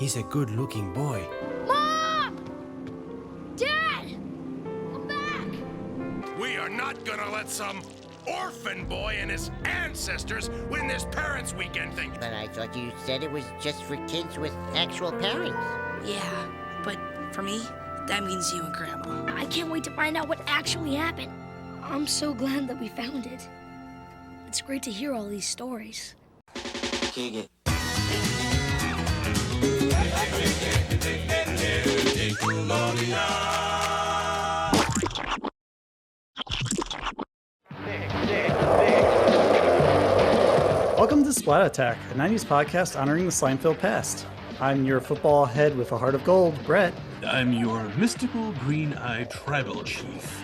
He's a good-looking boy. Mom! Dad! Come back! We are not gonna let some orphan boy and his ancestors win this Parents' Weekend thing. But I thought you said it was just for kids with actual parents. Yeah, but for me, that means you and Grandma. I can't wait to find out what actually happened. I'm so glad that we found it. It's great to hear all these stories. Kick it. Welcome to Splat Attack, a 90s podcast honoring the slime-filled past. I'm your football head with a heart of gold, Brett. I'm your mystical green-eyed tribal chief,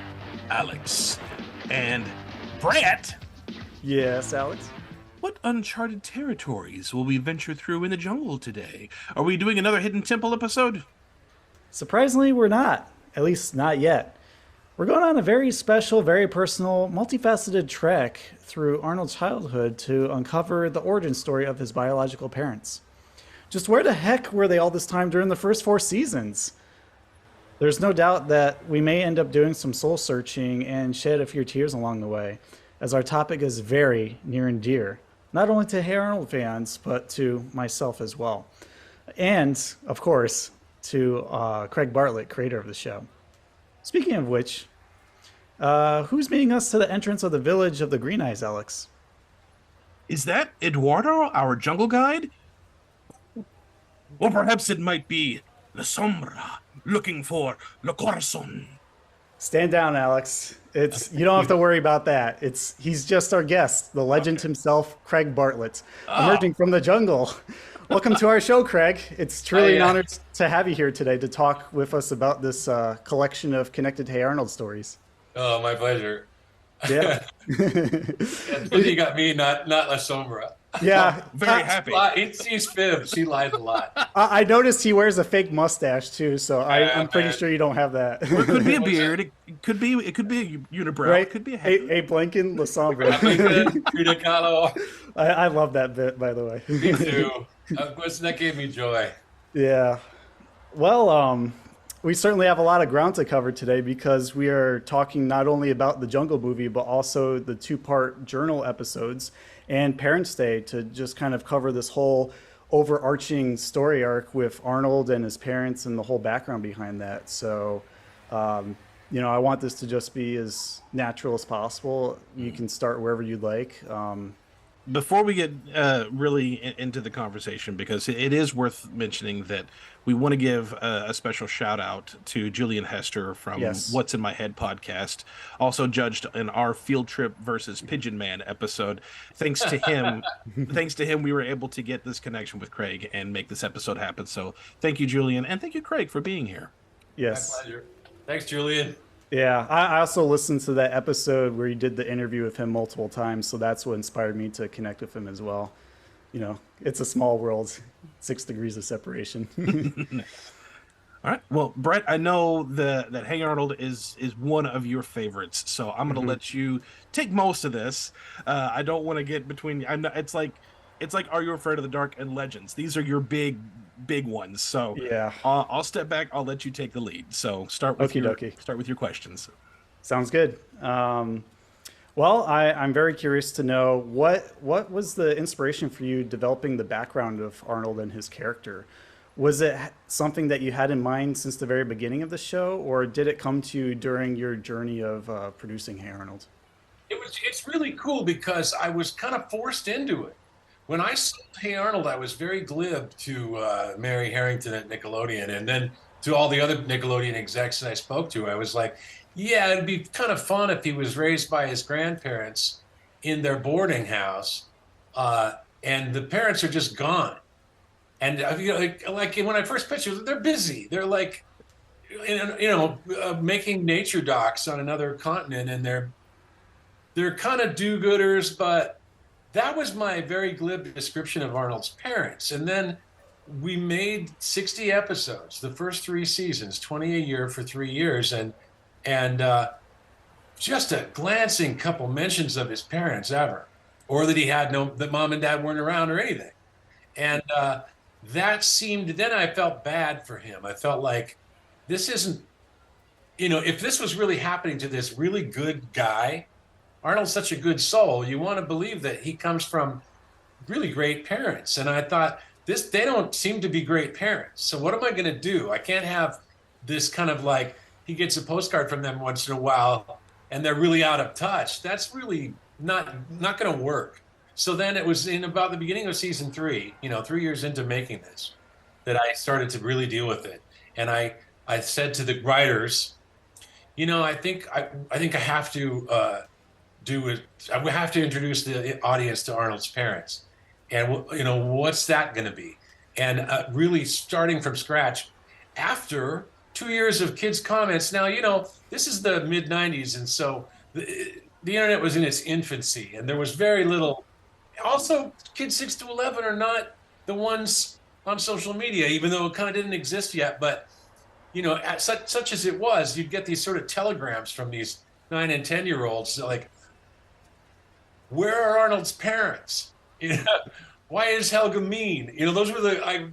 Alex. And Brett! Yes, Alex? What uncharted territories will we venture through in the jungle today? Are we doing another Hidden Temple episode? Surprisingly, we're not. At least, not yet. We're going on a very special, very personal, multifaceted trek through Arnold's childhood to uncover the origin story of his biological parents. Just where the heck were they all this time during the first 4 seasons? There's no doubt that we may end up doing some soul searching and shed a few tears along the way, as our topic is very near and dear, not only to Hey Arnold fans, but to myself as well. And, of course, to Craig Bartlett, creator of the show. Speaking of which, who's meeting us to the entrance of the village of the Green Eyes, Alex? Is that Eduardo, our jungle guide? Or perhaps it might be La Sombra, looking for Le Corazon. Stand down, Alex. You don't have to worry about that. He's just our guest, the legend himself, Craig Bartlett, emerging from the jungle. Welcome to our show, Craig. It's truly an honor to have you here today to talk with us about this collection of connected Hey Arnold stories. Oh, my pleasure. Yeah. You got me, not La Sombra. Yeah. Very happy. He's fibs. He lied a lot. I noticed he wears a fake mustache too, so I'm pretty sure you don't have that. Or it could be a beard. It could be a unibrow. Right? It could be a head. A Blinken, La Sombra. Frida Kahlo. I love that bit, by the way. Me too. Of course, that gave me joy. Yeah. Well, we certainly have a lot of ground to cover today because we are talking not only about the Jungle movie, but also the 2-part journal episodes and Parents' Day to just kind of cover this whole overarching story arc with Arnold and his parents and the whole background behind that. So, I want this to just be as natural as possible. You can start wherever you'd like. Before we get really into the conversation, because it is worth mentioning that we want to give a special shout out to Julian Hester from What's in My Head podcast, also judged in our Field Trip versus Pigeon Man episode. Thanks to him, we were able to get this connection with Craig and make this episode happen. So thank you, Julian, and thank you, Craig, for being here. Yes. My pleasure. Thanks, Julian. Yeah, I also listened to that episode where you did the interview with him multiple times, so that's what inspired me to connect with him as well. It's a small world, 6 degrees of separation. All right. Well, Brett, I know that Hey Arnold is one of your favorites, so I'm going to let you take most of this. I don't want to get between. It's like Are You Afraid of the Dark and Legends. These are your big ones. So yeah, I'll step back. I'll let you take the lead. So start with your questions. Sounds good. Well, I'm very curious to know what was the inspiration for you developing the background of Arnold and his character. Was it something that you had in mind since the very beginning of the show, or did it come to you during your journey of producing Hey Arnold? It's really cool because I was kind of forced into it. When I sold Hey Arnold, I was very glib to Mary Harrington at Nickelodeon, and then to all the other Nickelodeon execs that I spoke to, I was like, yeah, it'd be kind of fun if he was raised by his grandparents in their boarding house, and the parents are just gone. And like when I first pitched it, they're busy. They're like, making nature docs on another continent, and they're kind of do-gooders, but that was my very glib description of Arnold's parents. And then we made 60 episodes, the first 3 seasons, 20 a year for 3 years, and just a glancing couple mentions of his parents ever, or that that mom and dad weren't around or anything. And then I felt bad for him. I felt like this isn't, if this was really happening to this really good guy, Arnold's such a good soul, you want to believe that he comes from really great parents. And I thought, they don't seem to be great parents. So what am I going to do? I can't have this kind of like, he gets a postcard from them once in a while and they're really out of touch. That's really not going to work. So then it was in about the beginning of season 3, 3 years into making this, that I started to really deal with it. And I said to the writers, I think I have to I have to introduce the audience to Arnold's parents. And, what's that going to be? And really starting from scratch after 2 years of kids' comments. Now, this is the mid-'90s. And so the internet was in its infancy and there was very little. Also, kids 6 to 11 are not the ones on social media, even though it kind of didn't exist yet. But, such as it was, you'd get these sort of telegrams from these 9 and 10-year-olds like, where are Arnold's parents? Why is Helga mean? Those were there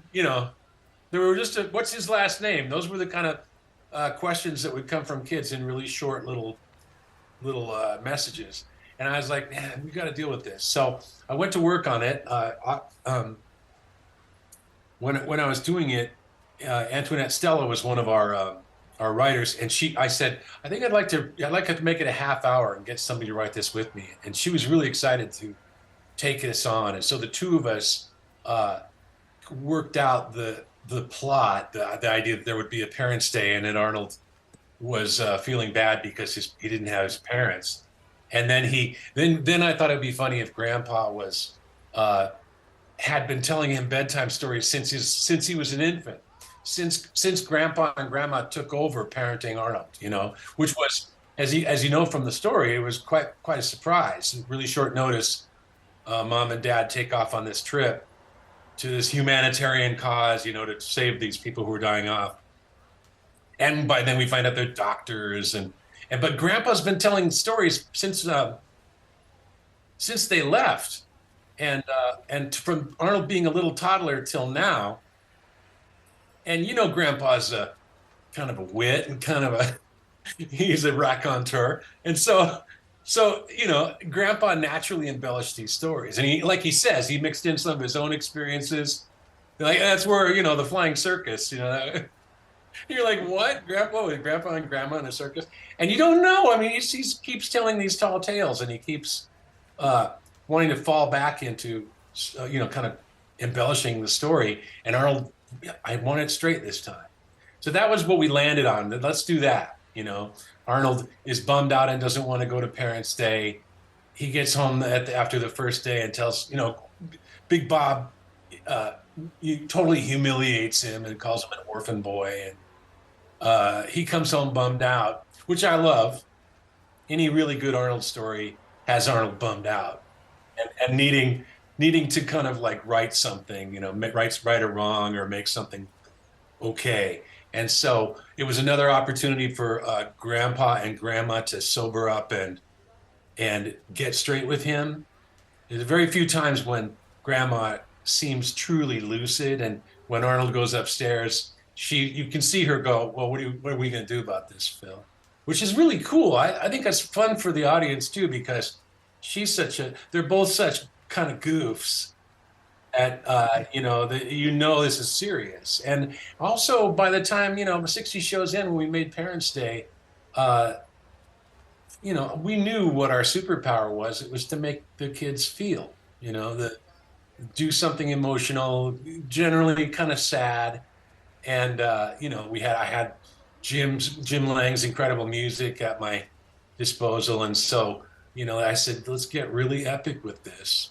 were just what's his last name? Those were the kind of questions that would come from kids in really short little messages. And I was like, man, we got to deal with this. So I went to work on it. When I was doing it, Antoinette Stella was one of our writers, and I said, I think I'd like to make it a half hour and get somebody to write this with me. And she was really excited to take this on. And so the two of us worked out the plot, the idea that there would be a Parents' Day and that Arnold was feeling bad because he didn't have his parents. And then I thought it'd be funny if Grandpa had been telling him bedtime stories since he was an infant. Since Grandpa and Grandma took over parenting Arnold, which was, as you know from the story, it was quite a surprise. Really short notice, Mom and Dad take off on this trip to this humanitarian cause, to save these people who were dying off. And by then we find out they're doctors, but Grandpa's been telling stories since they left, and from Arnold being a little toddler till now. And Grandpa's kind of a wit and he's a raconteur. And so Grandpa naturally embellished these stories. And he, like he says, he mixed in some of his own experiences. Like, that's where, the flying circus, you're like, what? Grandpa and Grandma in a circus? And you don't know. I mean, he keeps telling these tall tales and he keeps wanting to fall back into, kind of embellishing the story. And Arnold, I want it straight this time. So that was what we landed on. Let's do that. Arnold is bummed out and doesn't want to go to Parents' Day. He gets home after the first day and tells, Big Bob he totally humiliates him and calls him an orphan boy. And he comes home bummed out, which I love. Any really good Arnold story has Arnold bummed out and needing to kind of like write something, right or wrong, or make something okay. And so it was another opportunity for Grandpa and Grandma to sober up and get straight with him. There's very few times when Grandma seems truly lucid, and when Arnold goes upstairs, you can see her go, well, what are we going to do about this, Phil? Which is really cool. I think that's fun for the audience too, because they're both such kind of goofs at this is serious. And also by the time 60 shows in, when we made Parents' Day, we knew what our superpower was. It was to make the kids feel, do something emotional, generally kind of sad. And I had Jim Lang's incredible music at my disposal, and so I said, let's get really epic with this.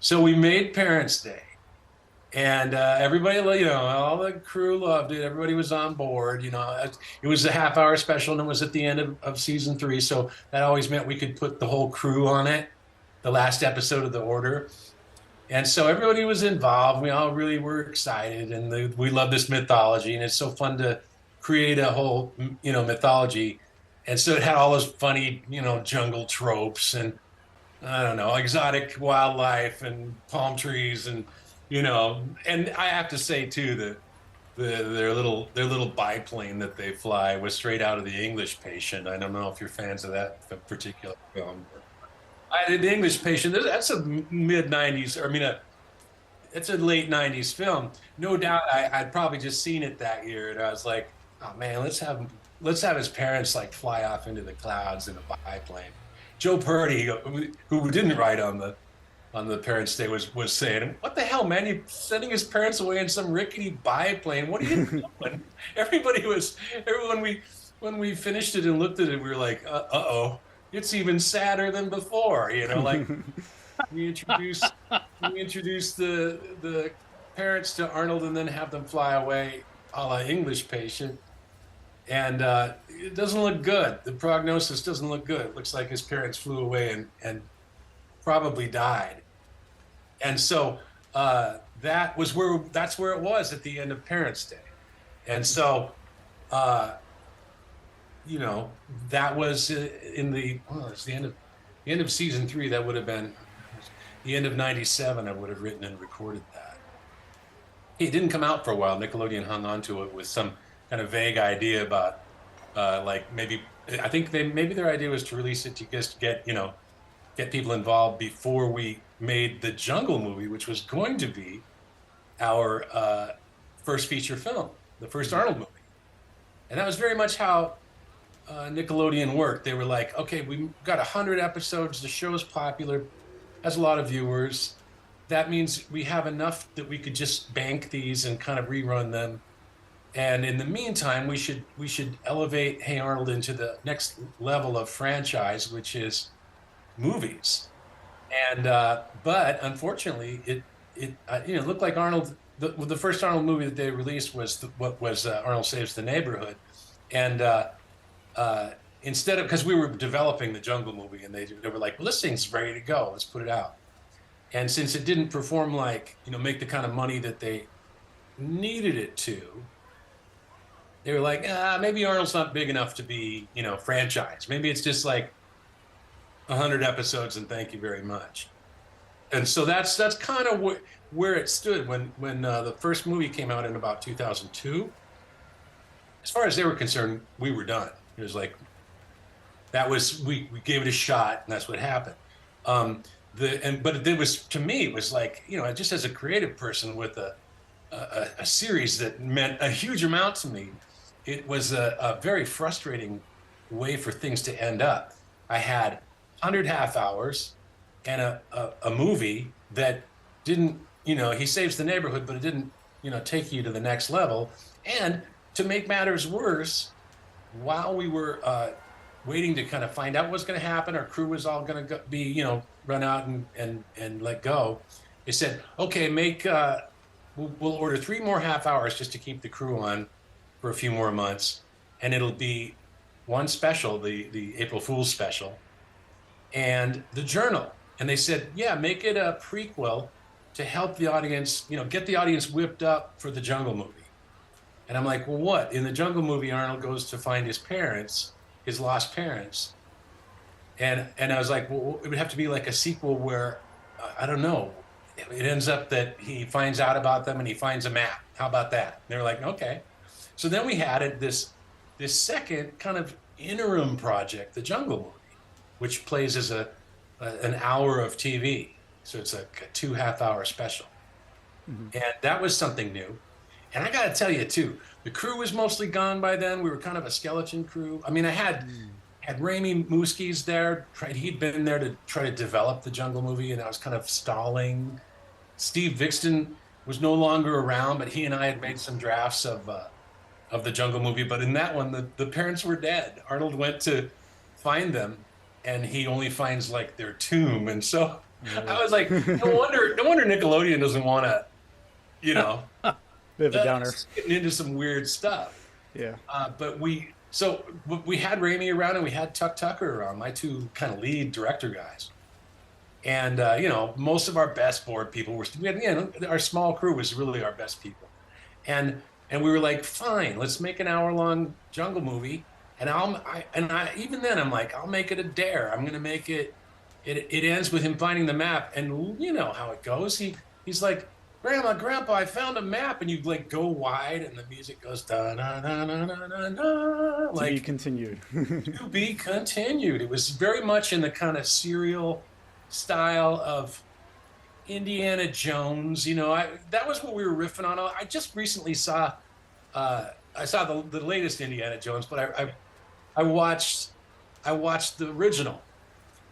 So we made Parents' Day, and everybody, all the crew loved it. Everybody was on board. It was a half-hour special, and it was at the end of season 3. So that always meant we could put the whole crew on it, the last episode of The Order. And so everybody was involved. We all really were excited, and we love this mythology, and it's so fun to create a whole, mythology. And so it had all those funny, jungle tropes and, I don't know, exotic wildlife and palm trees and you know. And I have to say too that their little biplane that they fly was straight out of The English Patient. I don't know if you're fans of that particular film. The English Patient, that's a mid '90s, or I mean, it's a late '90s film. No doubt, I'd probably just seen it that year, and I was like, oh man, let's have his parents like fly off into the clouds in a biplane. Joe Purdy, who didn't write on the Parents' Day, was saying, "What the hell, man? You sending his parents away in some rickety biplane? What are you doing?" When we finished it and looked at it, we were like, "Uh-oh, it's even sadder than before." You know, like we introduce the parents to Arnold and then have them fly away, a la English Patient, and it doesn't look good. The prognosis doesn't look good. It looks like his parents flew away and probably died. And so that's where it was at the end of Parents' Day. And so, you know, that was it's the end of season 3. That would have been the end of '97. I would have written and recorded that. It didn't come out for a while. Nickelodeon hung on to it with some kind of vague idea about like maybe their idea was to release it to just get people involved before we made the Jungle Movie, which was going to be our first feature film, the first Arnold movie. And that was very much how Nickelodeon worked. They were like, okay, we've got 100 episodes. The show's popular, has a lot of viewers. That means we have enough that we could just bank these and kind of rerun them. And in the meantime, we should elevate Hey Arnold into the next level of franchise, which is movies. And but unfortunately, it looked like Arnold. The first Arnold movie that they released was Arnold Saves the Neighborhood, and instead of, because we were developing the Jungle Movie, and they were like, well, this thing's ready to go, let's put it out. And since it didn't perform like, make the kind of money that they needed it to, they were like, maybe Arnold's not big enough to be, franchise. Maybe it's just like 100 episodes and thank you very much. And so that's kind of where it stood when the first movie came out in about 2002. As far as they were concerned, we were done. It was like, we gave it a shot, and that's what happened. But it was, to me, it was like, just as a creative person with a series that meant a huge amount to me, it was a very frustrating way for things to end up. I had 100 half hours and a movie that didn't, he saves the neighborhood, but it didn't, take you to the next level. And to make matters worse, while we were waiting to kind of find out what's going to happen, our crew was all going to be, run out and let go. They said, okay, we'll order 3 more half hours just to keep the crew on for a few more months. And it'll be one special, the April Fool's special, and the Journal. And they said, yeah, make it a prequel to help the audience, get the audience whipped up for the Jungle Movie. And I'm like, well, what? In the Jungle Movie, Arnold goes to find his parents, his lost parents. And I was like, well, it would have to be like a sequel where, I don't know, it ends up that he finds out about them and he finds a map. How about that? And they were like, okay. So then we had this second kind of interim project, the Jungle Movie, which plays as an hour of TV. So it's a 2 half-hour special. Mm-hmm. And that was something new. And I got to tell you, too, the crew was mostly gone by then. We were kind of a skeleton crew. I mean, I had Raimi Muskies there. He'd been there to try to develop the Jungle Movie, and I was kind of stalling. Steve Vixton was no longer around, but he and I had made some drafts of the Jungle Movie. But in that one, the parents were dead. Arnold went to find them, and he only finds, like, their tomb. And so I was like, no wonder Nickelodeon doesn't want to, Bit of a downer. Getting into some weird stuff. Yeah. But we had Raimi around and we had Tuck Tucker around, my 2 kind of lead director guys. And, most of our best board people were, our small crew was really our best people. And we were like, fine, let's make an hour-long Jungle Movie. And even then I'm like, I'll make it a dare. I'm going to make it ends with him finding the map. And you know how it goes. He's like, Grandpa, I found a map, and you like go wide, and the music goes da na na na na na na. To be continued. To be continued. It was very much in the kind of serial style of Indiana Jones. You know, that was what we were riffing on. I just recently saw the latest Indiana Jones, but I watched the original,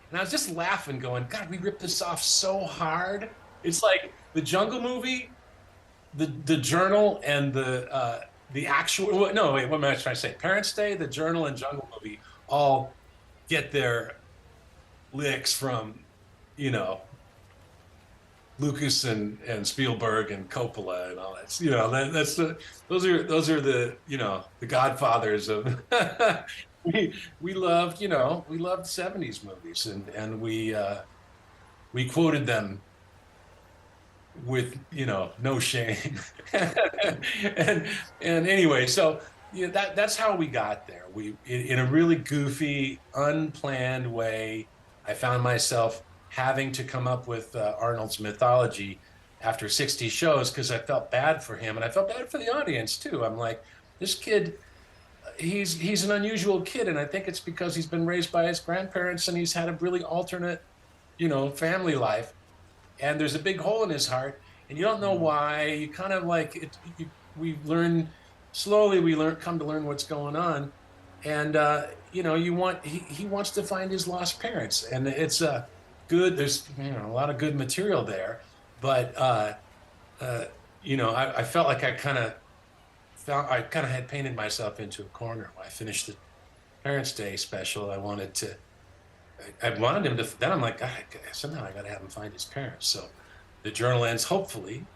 and I was just laughing, going, God, we ripped this off so hard. It's like the Jungle Movie, the Journal, and the actual. No, wait, what am I trying to say? Parents' Day, the Journal, and Jungle Movie all get their licks from, you know, Lucas and Spielberg and Coppola and all that. You know, those are the, you know, the godfathers of. we loved 70s movies, and we quoted them with, you know, no shame. and anyway, so that's how we got there. We in a really goofy, unplanned way, I found myself having to come up with Arnold's mythology after 60 shows, because I felt bad for him, and I felt bad for the audience too. I'm like, this kid, he's an unusual kid, and I think it's because he's been raised by his grandparents and he's had a really alternate, you know, family life, and there's a big hole in his heart, and you don't know why. You kind of like it. We come to learn what's going on, and you know, he wants to find his lost parents, and it's good. There's, you know, a lot of good material there, but you know, I felt like I kind of had painted myself into a corner when I finished the Parents' Day special. I wanted him to. Then I'm like, somehow I got to have him find his parents. So the Journal ends hopefully,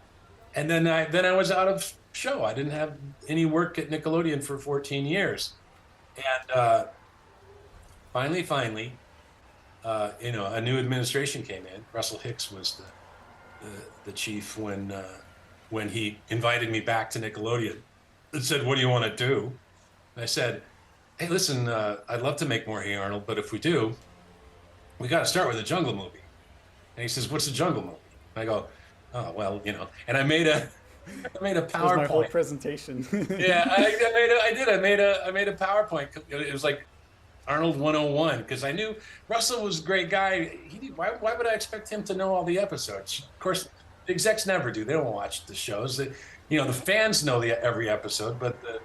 and then I was out of show. I didn't have any work at Nickelodeon for 14 years, and finally, you know, a new administration came in. Russell Hicks was the chief when he invited me back to Nickelodeon and said, "What do you want to do?" And I said, "Hey, listen, I'd love to make more Hey Arnold, but if we do, we got to start with a Jungle Movie." And he says, "What's a Jungle Movie?" And I go, "Oh, well, you know." And I made a PowerPoint. That was my whole presentation. Yeah, I made a PowerPoint. It was like Arnold 101, because I knew Russell was a great guy. Why would I expect him to know all the episodes? Of course, the execs never do. They don't watch the shows. You know, the fans know every episode, but the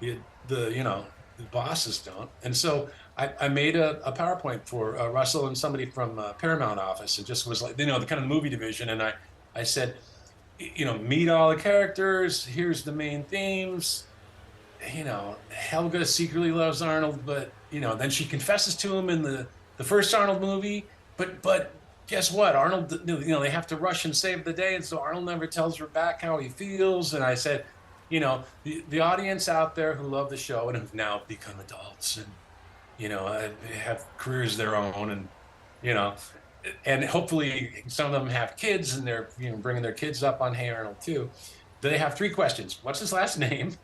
you know, the bosses don't. And so I made a PowerPoint for Russell and somebody from Paramount office, and just was like, you know, the kind of movie division. And I said, you know, meet all the characters. Here's the main themes. You know, Helga secretly loves Arnold, but, you know, then she confesses to him in the first Arnold movie. But guess what? Arnold, you know, they have to rush and save the day, and so Arnold never tells her back how he feels. And I said, you know, the audience out there who love the show and have now become adults and, you know, have careers of their own, and, you know, and hopefully some of them have kids, and they're, you know, bringing their kids up on Hey Arnold too. They have 3 questions. What's his last name?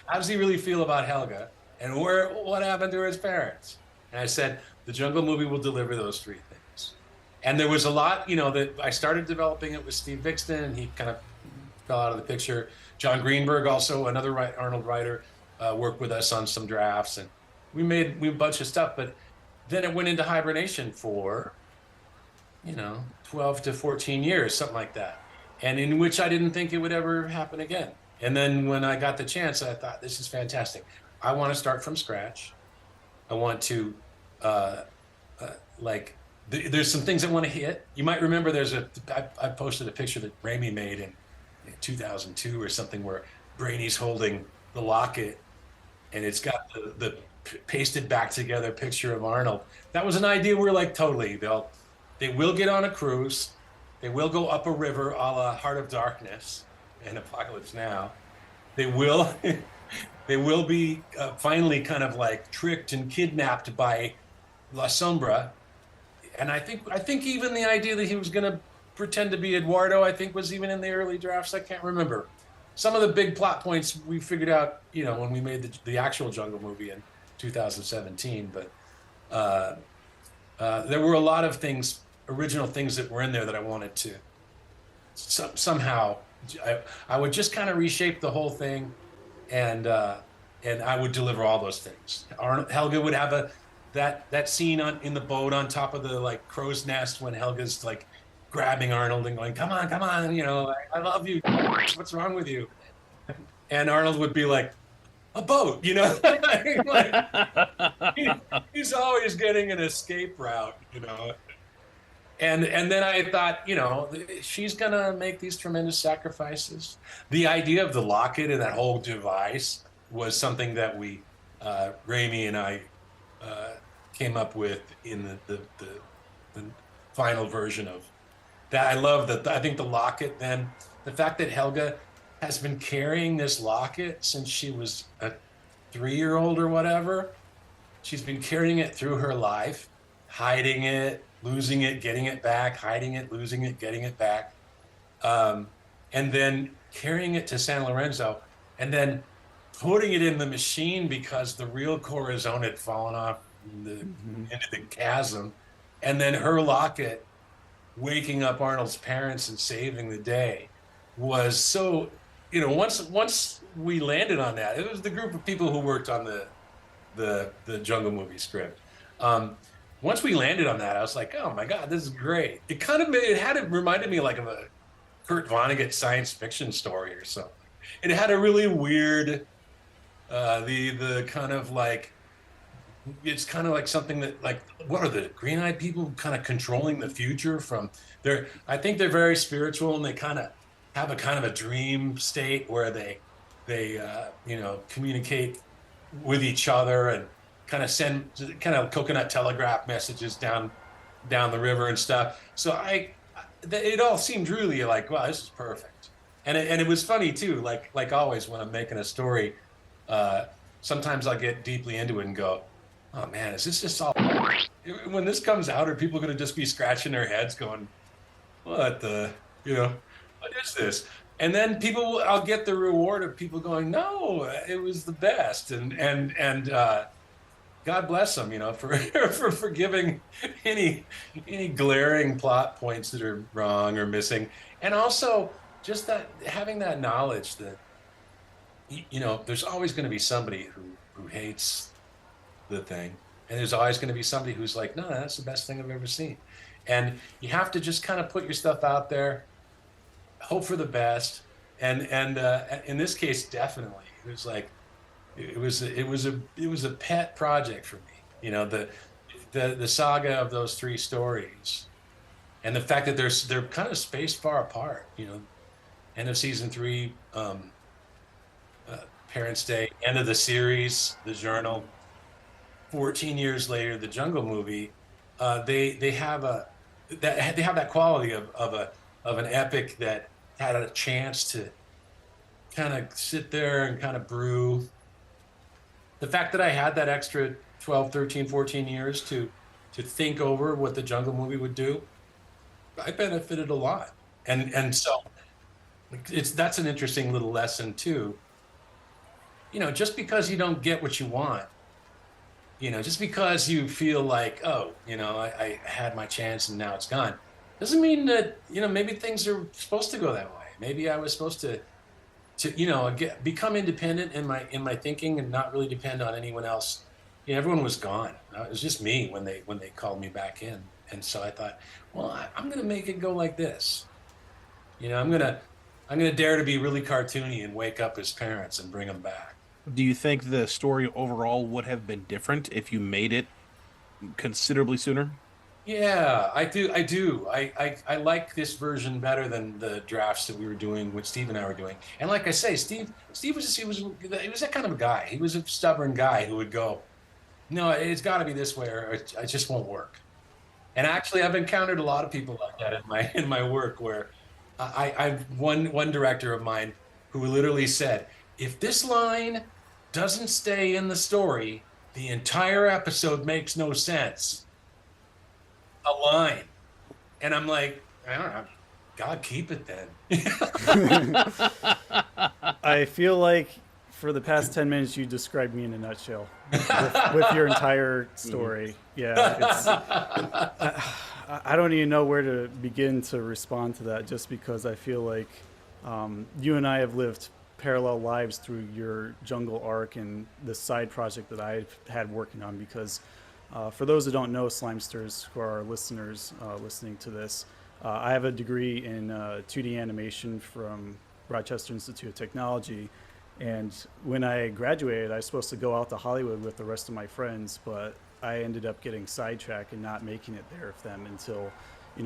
How does he really feel about Helga? And what happened to his parents? And I said, the Jungle Movie will deliver those 3 things. And there was a lot, you know, that I started developing it with Steve Vixton, and he kind of fell out of the picture. John Greenberg, also another Arnold writer, worked with us on some drafts, and we made a bunch of stuff. But then it went into hibernation for, you know, 12 to 14 years, something like that, and in which I didn't think it would ever happen again. And then when I got the chance, I thought, this is fantastic. I want to start from scratch. I want to, there's some things I want to hit. You might remember I posted a picture that Raimi made in 2002 or something, where Brainy's holding the locket, and it's got the pasted back together picture of Arnold. That was an idea we're like, totally. They will get on a cruise. They will go up a river a la Heart of Darkness and Apocalypse Now. They will be finally kind of like tricked and kidnapped by La Sombra. And I think even the idea that he was going to pretend to be Eduardo, I think, was even in the early drafts. I can't remember. Some of the big plot points we figured out, you know, when we made the actual Jungle Movie in 2017. But there were a lot of things, original things that were in there that I wanted to somehow I would just kind of reshape the whole thing, and I would deliver all those things. Helga would have that scene in the boat on top of the like crow's nest when Helga's like grabbing Arnold and going, come on, I love you. What's wrong with you? And Arnold would be like, a boat, like, he's always getting an escape route, And then I thought, she's gonna make these tremendous sacrifices. The idea of the locket and that whole device was something that Raimi and I came up with in the final version of that. I love that. I think the locket, then the fact that Helga has been carrying this locket since she was a 3-year-old or whatever. She's been carrying it through her life, hiding it, losing it, getting it back, hiding it, losing it, getting it back. And then carrying it to San Lorenzo and then putting it in the machine because the real Corazon had fallen off into the chasm. And then her locket waking up Arnold's parents and saving the day was so, once we landed on that, it was the group of people who worked on the Jungle Movie script. Once we landed on that, I was like, oh my God, this is great. It reminded me like of a Kurt Vonnegut science fiction story or something. It had a really weird, the kind of like, it's kind of like something that like, what are the green-eyed people kind of controlling the future from I think they're very spiritual and they kind of have a kind of a dream state where they communicate with each other and kind of send kind of coconut telegraph messages down the river and stuff. So it all seemed really like, wow, this is perfect. And it was funny too, like always when I'm making a story, sometimes I'll get deeply into it and go, oh man, is this just all, when this comes out, are people going to just be scratching their heads going, what is this? And then I'll get the reward of people going, no, it was the best. And God bless them, for forgiving any glaring plot points that are wrong or missing. And also just that having that knowledge that, there's always going to be somebody who hates the thing. And there's always going to be somebody who's like, no, that's the best thing I've ever seen. And you have to just kind of put your stuff out there, hope for the best. And in this case, definitely, it was like, it was a pet project for me. The saga of those 3 stories, and the fact that they're kind of spaced far apart. End of season 3, Parents' Day, end of the series, the journal. 14 years later, the Jungle Movie. They have that quality of an epic that had a chance to kind of sit there and kind of brew. The fact that I had that extra 12, 13, 14 years to think over what the Jungle Movie would do, I benefited a lot. And so that's an interesting little lesson too. Just because you don't get what you want, just because you feel like, oh, I had my chance and now it's gone, doesn't mean that, maybe things are supposed to go that way. Maybe I was supposed to become independent in my thinking and not really depend on anyone else. Everyone was gone. It was just me when they called me back in. And so I thought, well, I'm going to make it go like this. I'm going to dare to be really cartoony and wake up his parents and bring them back. Do you think the story overall would have been different if you made it considerably sooner? Yeah, I do. I like this version better than the drafts that we were doing, what Steve and I were doing. And like I say, Steve was that kind of a guy. He was a stubborn guy who would go, no, it's got to be this way, or it just won't work. And actually, I've encountered a lot of people like that in my work, where I've one director of mine who literally said, if this line doesn't stay in the story, the entire episode makes no sense. A line. And I'm like, I don't know, God, keep it then. I feel like for the past 10 minutes you described me in a nutshell with your entire story. Yeah, I don't even know where to begin to respond to that, just because I feel like You and I have lived parallel lives through your jungle arc and the side project that I've had working on, because for those who don't know, Slimesters, who are our listeners listening to this, I have a degree in 2D animation from Rochester Institute of Technology. And when I graduated, I was supposed to go out to Hollywood with the rest of my friends, but I ended up getting sidetracked and not making it there with them until,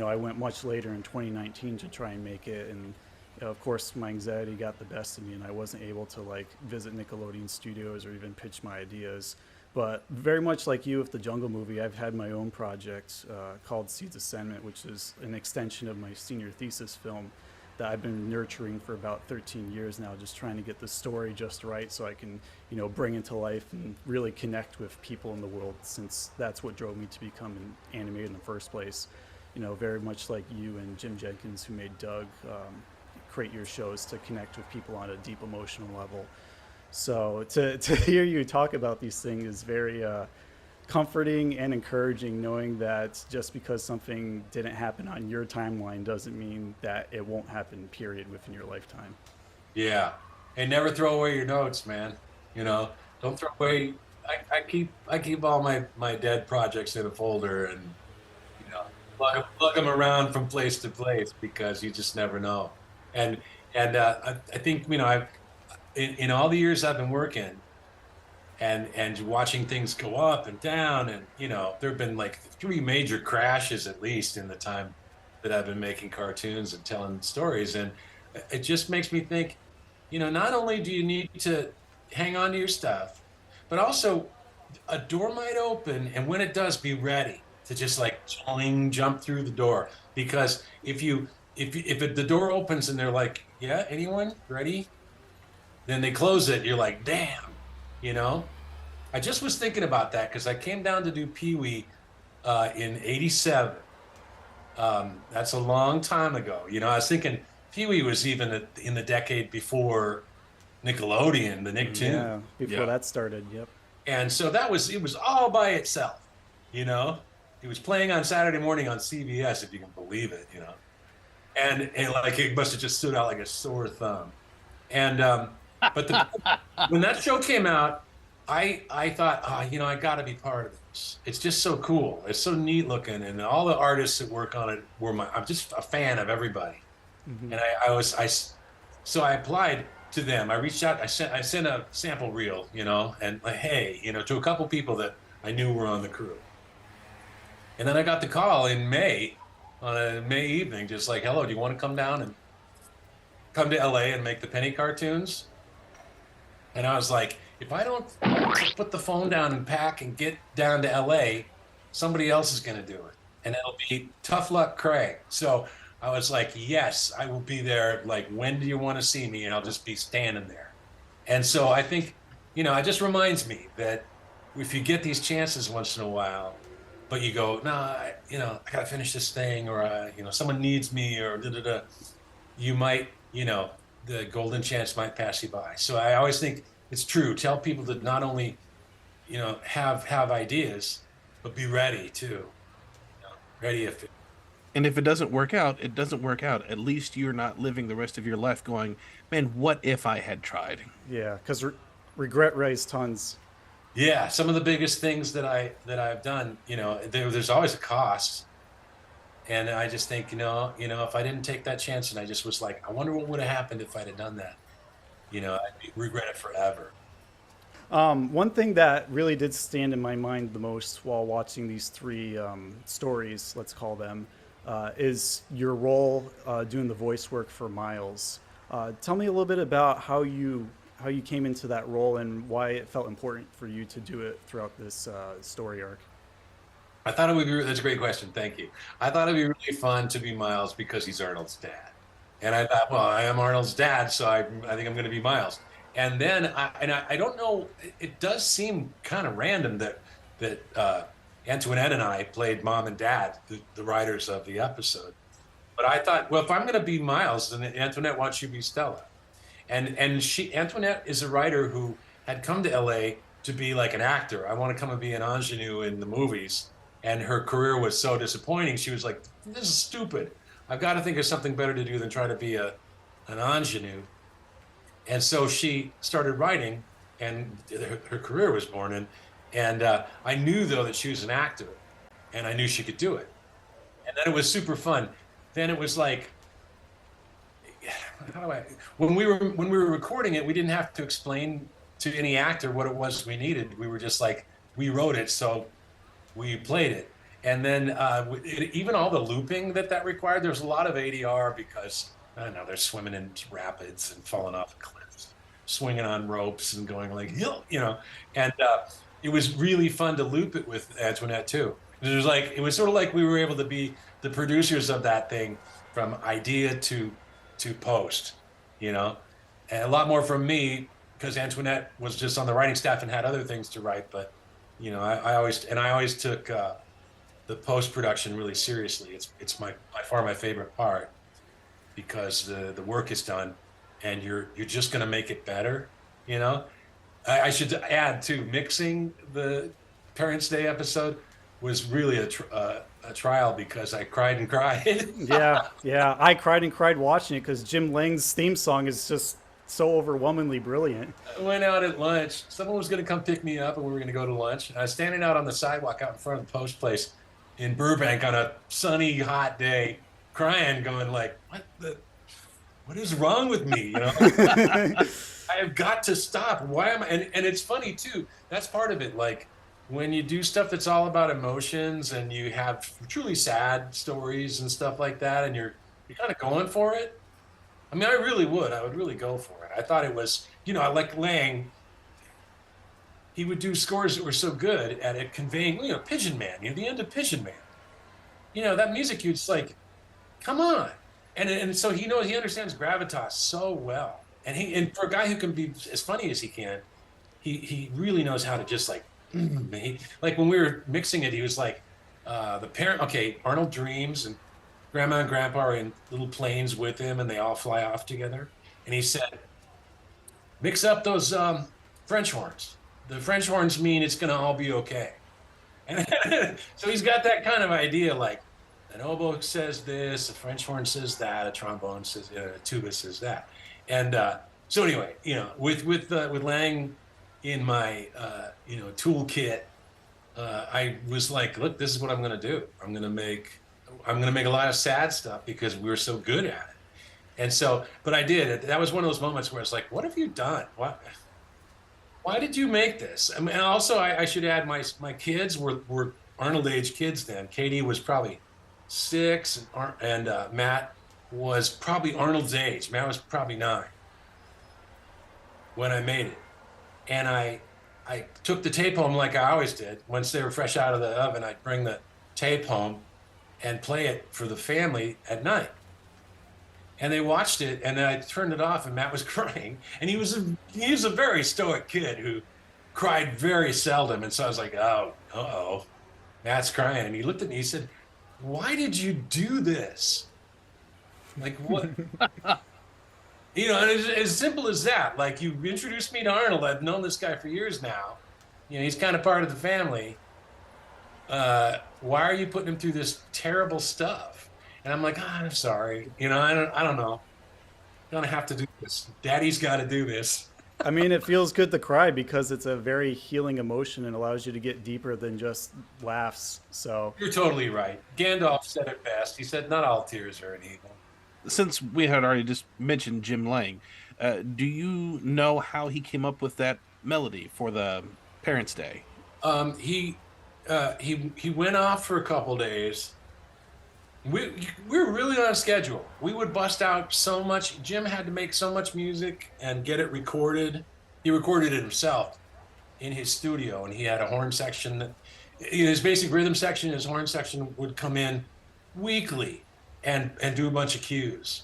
I went much later in 2019 to try and make it. And of course, my anxiety got the best of me, and I wasn't able to visit Nickelodeon studios or even pitch my ideas. But very much like you with the Jungle Movie, I've had my own project called Seeds of Sentiment, which is an extension of my senior thesis film that I've been nurturing for about 13 years now, just trying to get the story just right so I can, bring it to life and really connect with people in the world, since that's what drove me to become an animator in the first place. Very much like you and Jim Jenkins, who made Doug, create your shows to connect with people on a deep emotional level. So to hear you talk about these things is very comforting and encouraging, knowing that just because something didn't happen on your timeline doesn't mean that it won't happen, period, within your lifetime. Yeah. Hey, never throw away your notes, man. Don't throw away. I keep all my dead projects in a folder and, plug them around from place to place, because you just never know. And I think, I've, in all the years I've been working, and watching things go up and down, and there have been 3 major crashes at least in the time that I've been making cartoons and telling stories, and it just makes me think, not only do you need to hang on to your stuff, but also a door might open, and when it does, be ready to just jump through the door, because if the door opens and they're like, yeah, anyone ready, then they close it, you're like, damn. I just was thinking about that because I came down to do Pee-wee in '87. That's a long time ago. I was thinking Pee-wee was even in the decade before Nickelodeon, the Nicktoon. Yeah, before that started, yep. And so it was all by itself, It was playing on Saturday morning on CBS, if you can believe it, And it must have just stood out like a sore thumb. And but when that show came out, I thought, I got to be part of this. It's just so cool. It's so neat looking, and all the artists that work on it I'm just a fan of everybody. Mm-hmm. And so I applied to them. I reached out. I sent a sample reel, and hey, to a couple people that I knew were on the crew. And then I got the call in May, on a May evening, just like, hello, do you want to come down and come to LA and make the penny cartoons? And I was like, if I don't put the phone down and pack and get down to LA, somebody else is going to do it. And it'll be tough luck, Craig. So I was like, yes, I will be there. When do you want to see me? And I'll just be standing there. And so I think, it just reminds me that if you get these chances once in a while, but you go, nah, I got to finish this thing, or, someone needs me, or da-da-da, you might, the golden chance might pass you by. So I always think it's true. Tell people to not only, have ideas, but be ready too. Ready if it. And if it doesn't work out, it doesn't work out. At least you're not living the rest of your life going, man, what if I had tried? Yeah, because regret raised tons. Yeah, some of the biggest things that I've done, there's always a cost. And I just think, if I didn't take that chance, and I just was like, I wonder what would have happened if I'd have done that. I'd regret it forever. One thing that really did stand in my mind the most while watching these 3 stories, let's call them, is your role doing the voice work for Miles. Tell me a little bit about how you came into that role and why it felt important for you to do it throughout this story arc. I thought it would be, that's a great question, thank you. I thought it'd be really fun to be Miles because he's Arnold's dad. And I thought, well, I am Arnold's dad, so I think I'm going to be Miles. And then, I don't know, it does seem kind of random that Antoinette and I played mom and dad, the writers of the episode. But I thought, well, if I'm going to be Miles, then Antoinette wants you to be Stella. And Antoinette is a writer who had come to LA to be like an actor. I want to come and be an ingenue in the movies. And her career was so disappointing. She was like, this is stupid. I've got to think of something better to do than try to be a an ingenue. And so she started writing, and her career was born. And I knew, though, that she was an actor, and I knew she could do it. And then it was super fun. Then it was like, when we were recording it, we didn't have to explain to any actor what it was we needed. We were just like, we wrote it, so we played it. And then even all the looping that required, there was a lot of ADR because, I don't know, they're swimming in rapids and falling off cliffs, swinging on ropes and going like, you know, and it was really fun to loop it with Antoinette too. It was sort of like we were able to be the producers of that thing from idea to post, you know, and a lot more from me because Antoinette was just on the writing staff and had other things to write. But, you know, I always took the post-production really seriously. It's by far my favorite part because the work is done and you're just going to make it better, you know. I should add too, mixing the Parents' Day episode was really a trial because I cried and cried. yeah, I cried and cried watching it because Jim Lang's theme song is just so overwhelmingly brilliant. I went out at lunch. Someone was going to come pick me up, and we were going to go to lunch. And I was standing out on the sidewalk out in front of the Post place in Burbank on a sunny, hot day, crying, going like, what is wrong with me? You know, I have got to stop. Why am I? And it's funny too. That's part of it. Like when you do stuff that's all about emotions, and you have truly sad stories and stuff like that, and you're kind of going for it. I mean, I would really go for it. I thought it was, you know, I like Lang. He would do scores that were so good at it conveying, you know, Pigeon Man, you know, the end of Pigeon Man. You know, that music, you're just like, come on. And so he understands gravitas so well. And for a guy who can be as funny as he can, he really knows how to just like, like when we were mixing it, he was like, Arnold dreams and Grandma and Grandpa are in little planes with him and they all fly off together. And he said, mix up those French horns. The French horns mean it's going to all be okay. And so he's got that kind of idea, like an oboe says this, a French horn says that, a trombone says, a tuba says that. And so anyway, you know, with Lang in my, toolkit, I was like, look, this is what I'm going to do. I'm going to make a lot of sad stuff because we were so good at it. And so, but I did. That was one of those moments where it's like, what have you done? Why did you make this? I mean, and also I should add my kids were Arnold age kids then. Katie was probably 6 and Matt was probably Arnold's age. Matt was probably 9 when I made it. And I took the tape home like I always did. Once they were fresh out of the oven, I'd bring the tape home and play it for the family at night. And they watched it, and then I turned it off, and Matt was crying. And he was a very stoic kid who cried very seldom. And so I was like, oh, uh-oh, Matt's crying. And he looked at me, he said, why did you do this? Like, what? You know, and it's as simple as that. Like, you introduced me to Arnold. I've known this guy for years now. You know, he's kind of part of the family. Why are you putting him through this terrible stuff? And I'm like, I'm sorry. You know, I don't know. I'm gonna have to do this. Daddy's got to do this. I mean, it feels good to cry because it's a very healing emotion and allows you to get deeper than just laughs. So you're totally right. Gandalf said it best. He said, "Not all tears are an evil." Since we had already just mentioned Jim Lang, do you know how he came up with that melody for the Parents' Day? He went off for a couple days. We were really on a schedule. We would bust out so much. Jim had to make so much music and get it recorded. He recorded it himself in his studio, and he had a horn section that, his basic rhythm section, his horn section would come in weekly and do a bunch of cues.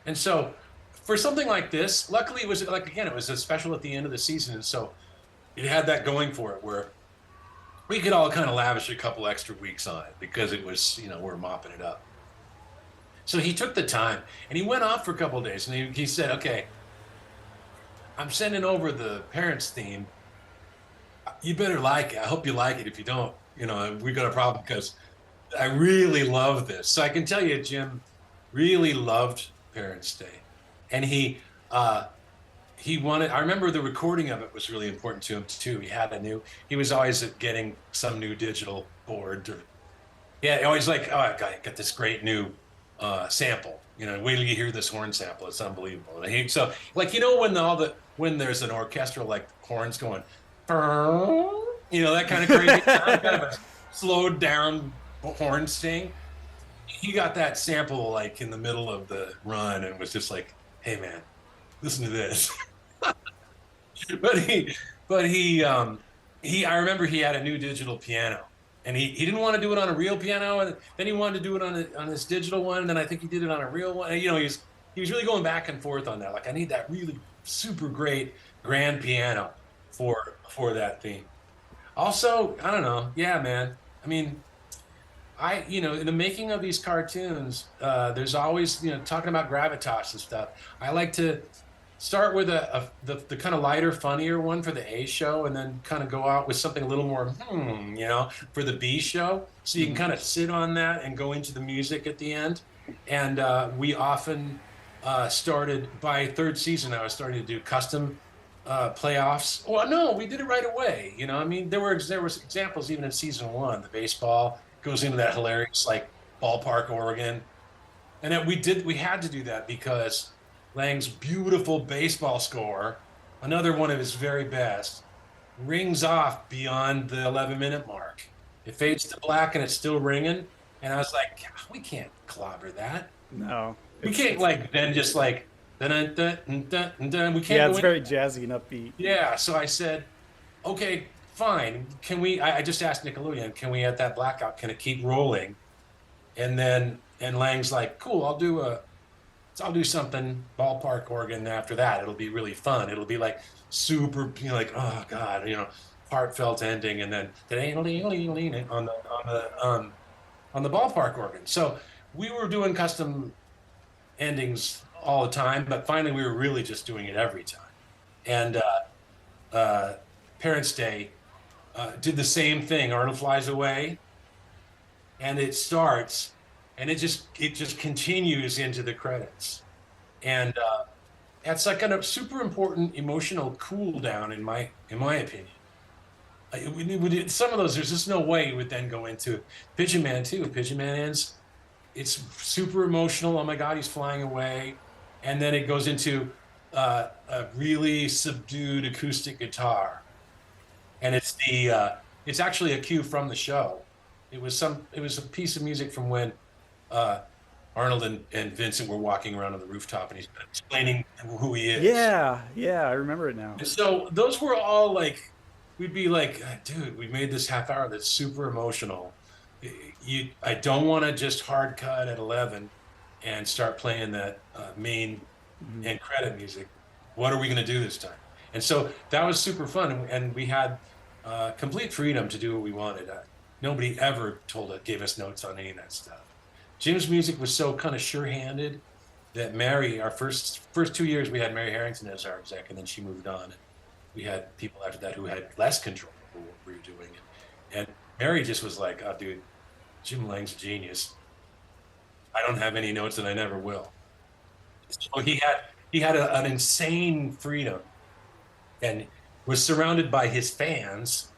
And so for something like this, luckily it was it was a special at the end of the season, and so it had that going for it where we could all kind of lavish a couple extra weeks on it because it was, we're mopping it up. So he took the time and he went off for a couple of days and he said, okay, I'm sending over the Parents' theme. You better like it. I hope you like it. If you don't, we got a problem because I really love this. So I can tell you, Jim really loved Parents' Day, and he wanted. I remember the recording of it was really important to him too. He was always getting some new digital board. Always like, oh, I got this great new sample. Wait till you hear this horn sample. It's unbelievable. And so like when there's an orchestral like horns going, that kind of crazy sound, kind of a slowed down horn sting. He got that sample like in the middle of the run and was just like, hey man, listen to this. but he I remember he had a new digital piano, and he didn't want to do it on a real piano, and then he wanted to do it on this digital one, and then I think he did it on a real one. And, he was really going back and forth on that. Like, I need that really super great grand piano for that theme. Also, I don't know. Yeah, man. I mean, in the making of these cartoons, there's always, talking about gravitas and stuff. I like to start with the kind of lighter, funnier one for the A show, and then kind of go out with something a little more, for the B show. So you can kind of sit on that and go into the music at the end. And we often started, by third season, I was starting to do custom playoffs. Well, no, we did it right away. I mean, there was examples even in season 1. The baseball goes into that hilarious like ballpark Oregon, and then we had to do that because Lang's beautiful baseball score, another one of his very best, rings off beyond the 11-minute mark. It fades to black and it's still ringing, and I was like, we can't clobber that. No, we can't then just like dun dun dun dun dun. We can't. Yeah, it's very jazzy and upbeat. Yeah, so I said, okay, fine. Can we? I just asked Nickelodeon, can we at that blackout? Can it keep rolling? And Lang's like, cool. I'll do something ballpark organ after that. It'll be really fun. It'll be like super, like, oh god, heartfelt ending, and then on the ballpark organ. So we were doing custom endings all the time, but finally we were really just doing it every time. And Parents' Day did the same thing. Arnold flies away, and it starts, and it just continues into the credits, and that's like a super important emotional cool down in my opinion. Some of those, there's just no way you would then go into Pigeon Man too. Pigeon Man ends, it's super emotional. Oh my God, he's flying away, and then it goes into a really subdued acoustic guitar, and it's actually a cue from the show. It was a piece of music from when Arnold and Vincent were walking around on the rooftop, and he's explaining who he is. Yeah, I remember it now. And so those were all like, we'd be like, dude, we made this half hour that's super emotional. I don't want to just hard cut at 11 and start playing that main end credit music. What are we going to do this time? And so that was super fun, and we had complete freedom to do what we wanted. Nobody ever gave us notes on any of that stuff. Jim's music was so kind of sure-handed that Mary, our first 2 years, we had Mary Harrington as our exec, and then she moved on. And we had people after that who had less control over what we were doing. And Mary just was like, oh, dude, Jim Lang's a genius. I don't have any notes, and I never will. So he had an insane freedom, and was surrounded by his fans.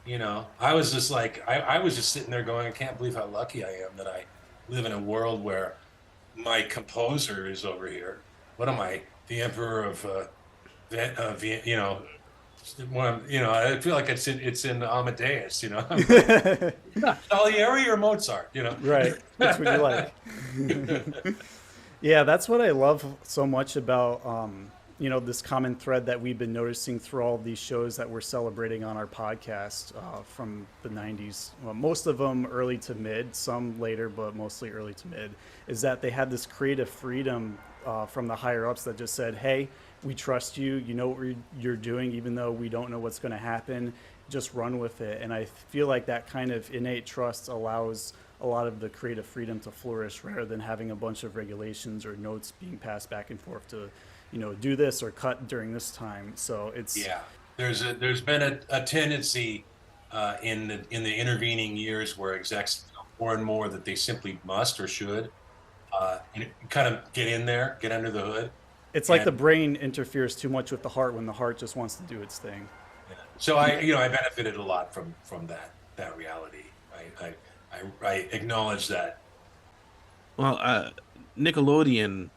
I was just like, I was just sitting there going, I can't believe how lucky I am that I live in a world where my composer is over here. What am I, the emperor of, I feel like it's in Amadeus, Salieri or Mozart, Right, that's what you like. Yeah, that's what I love so much about, this common thread that we've been noticing through all of these shows that we're celebrating on our podcast from the 90s. Well, most of them early to mid, some later, but mostly early to mid, is that they had this creative freedom from the higher ups that just said, hey, we trust you. You know what you're doing, even though we don't know what's going to happen. Just run with it. And I feel like that kind of innate trust allows a lot of the creative freedom to flourish rather than having a bunch of regulations or notes being passed back and forth to do this or cut during this time. So it's there's been a tendency in the intervening years where execs feel more and more that they simply must or should you kind of get in there, get under the hood. It's like the brain interferes too much with the heart when the heart just wants to do its thing. So I benefited a lot from that reality. I acknowledge that. Well, Nickelodeon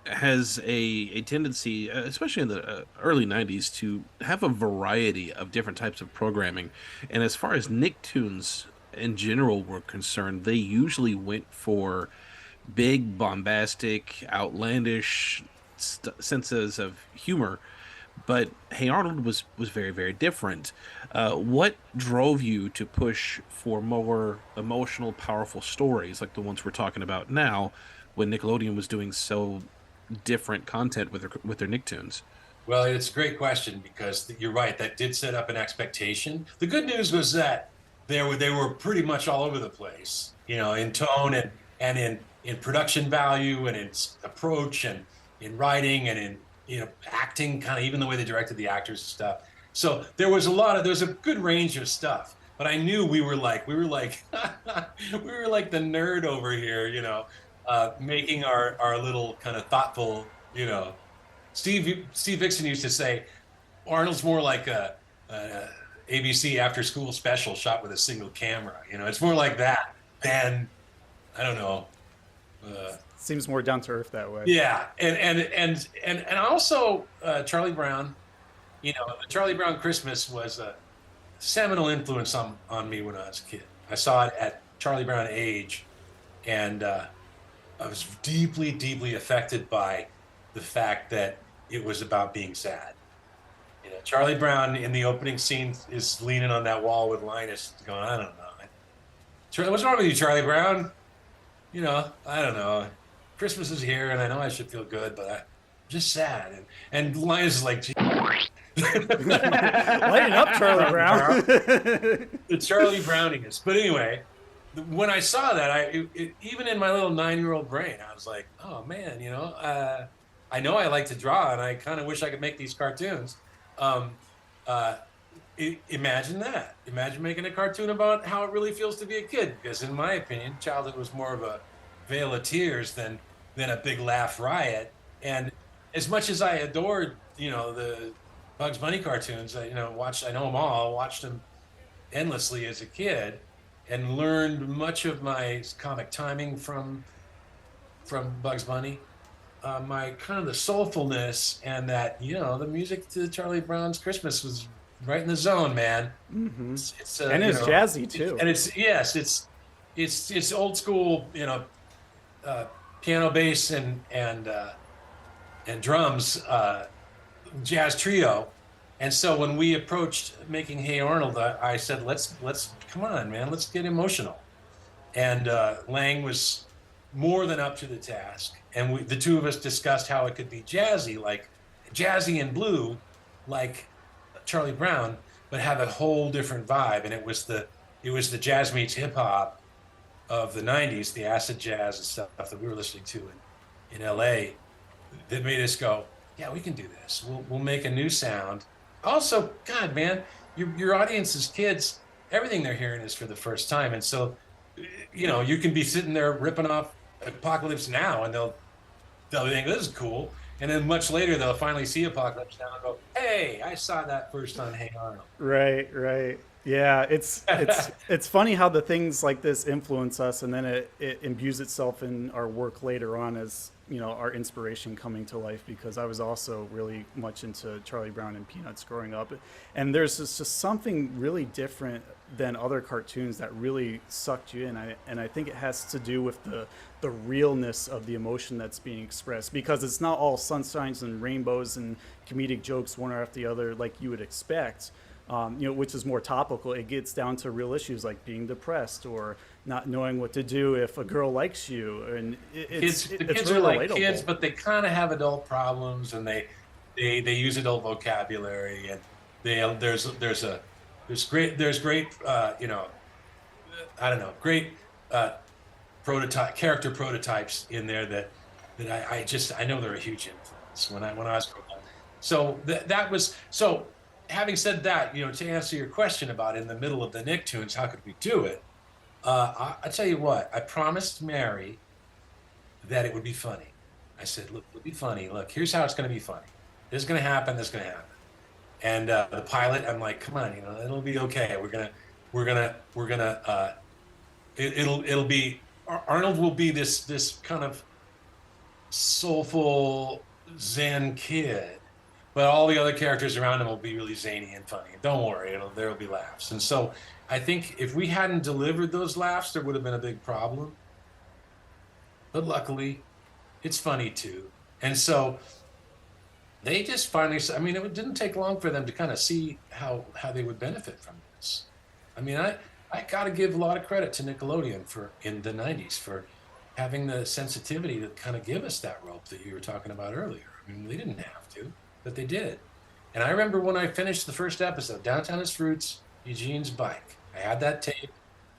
has a tendency, especially in the early 90s, to have a variety of different types of programming. And as far as Nicktoons in general were concerned, they usually went for big, bombastic, outlandish senses of humor. But Hey Arnold was very, very different. What drove you to push for more emotional, powerful stories like the ones we're talking about now, when Nickelodeon was doing so different content with their Nicktoons? Well, it's a great question, because you're right. That did set up an expectation. The good news was that they were pretty much all over the place, in tone and in production value and in approach and in writing and in acting, kind of even the way they directed the actors and stuff. So there was a good range of stuff. But I knew we were like we were like the nerd over here, making our little kind of thoughtful, Steve Vixen used to say, Arnold's more like a ABC after school special shot with a single camera. It's more like that than, I don't know. Seems more down to earth that way. Yeah, and also Charlie Brown. The Charlie Brown Christmas was a seminal influence on me when I was a kid. I saw it at Charlie Brown age, and I was deeply, deeply affected by the fact that it was about being sad. Charlie Brown in the opening scene is leaning on that wall with Linus going, I don't know. What's wrong with you, Charlie Brown? I don't know. Christmas is here, and I know I should feel good, but I'm just sad. And Linus is like, lighten up, Charlie Brown. The Charlie Browniness. But anyway, when I saw that, even in my little 9-year-old brain, I was like, oh man, I know I like to draw, and I kind of wish I could make these cartoons. Imagine that. Imagine making a cartoon about how it really feels to be a kid. Because in my opinion, childhood was more of a veil of tears than a big laugh riot. And as much as I adored, the Bugs Bunny cartoons, I know them all, watched them endlessly as a kid, and learned much of my comic timing from Bugs Bunny. My kind of the soulfulness and that, the music to Charlie Brown's Christmas was right in the zone, man. Mm-hmm. And it's jazzy too. And it's old school, piano, bass, and drums, jazz trio. And so when we approached making Hey Arnold, I said, let's come on, man, let's get emotional. And Lang was more than up to the task. And the two of us discussed how it could be jazzy and blue, like Charlie Brown, but have a whole different vibe. And it was the jazz meets hip hop of the 90s, the acid jazz and stuff that we were listening to in LA, that made us go, yeah, we can do this. We'll make a new sound. Also, God, man, your audience is kids. Everything they're hearing is for the first time. And so, you can be sitting there ripping off Apocalypse Now, and they'll think this is cool. And then much later, they'll finally see Apocalypse Now and go, hey, I saw that first on Hey Arnold. Right. Yeah, it's funny how the things like this influence us, and then it imbues itself in our work later on as, our inspiration coming to life, because I was also really much into Charlie Brown and Peanuts growing up. And there's just something really different than other cartoons that really sucked you in. And I think it has to do with the realness of the emotion that's being expressed, because it's not all sunshines and rainbows and comedic jokes one after the other like you would expect. Which is more topical. It gets down to real issues like being depressed or not knowing what to do if a girl likes you. And the kids really are like relatable. Kids, but they kind of have adult problems, and they use adult vocabulary, and there's great great character prototypes in there that I know they're a huge influence when I was growing up. So that was so. Having said that, to answer your question about in the middle of the Nicktoons, how could we do it? I tell you what, I promised Mary that it would be funny. I said, look, it'll be funny. Look, here's how it's going to be funny. This is going to happen. This is going to happen. And the pilot, I'm like, come on, it'll be okay. It'll be, Arnold will be this kind of soulful Zen kid, but all the other characters around him will be really zany and funny. Don't worry, there'll be laughs. And so I think if we hadn't delivered those laughs, there would have been a big problem. But luckily, it's funny too. And so they just finally, I mean, it didn't take long for them to kind of see how they would benefit from this. I mean, I got to give a lot of credit to Nickelodeon in the 90s for having the sensitivity to kind of give us that rope that you were talking about earlier. I mean, they didn't have to, but they did. And I remember when I finished the first episode, Downtown is Fruits, Eugene's Bike. I had that tape.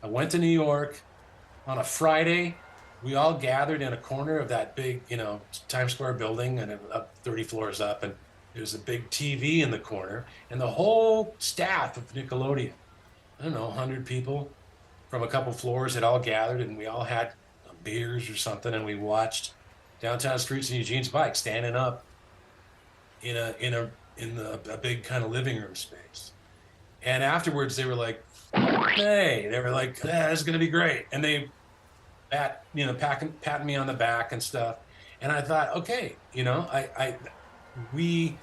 I went to New York on a Friday. We all gathered in a corner of that big, Times Square building, and up 30 floors up, and there was a big TV in the corner, and the whole staff of Nickelodeon, I don't know, 100 people from a couple floors had all gathered, and we all had beers or something, and we watched Downtown Streets and Eugene's Bike standing up in a big kind of living room space. And afterwards, they were like, "Hey," they were like, "This is gonna be great," and they patting me on the back and stuff. And I thought, okay, we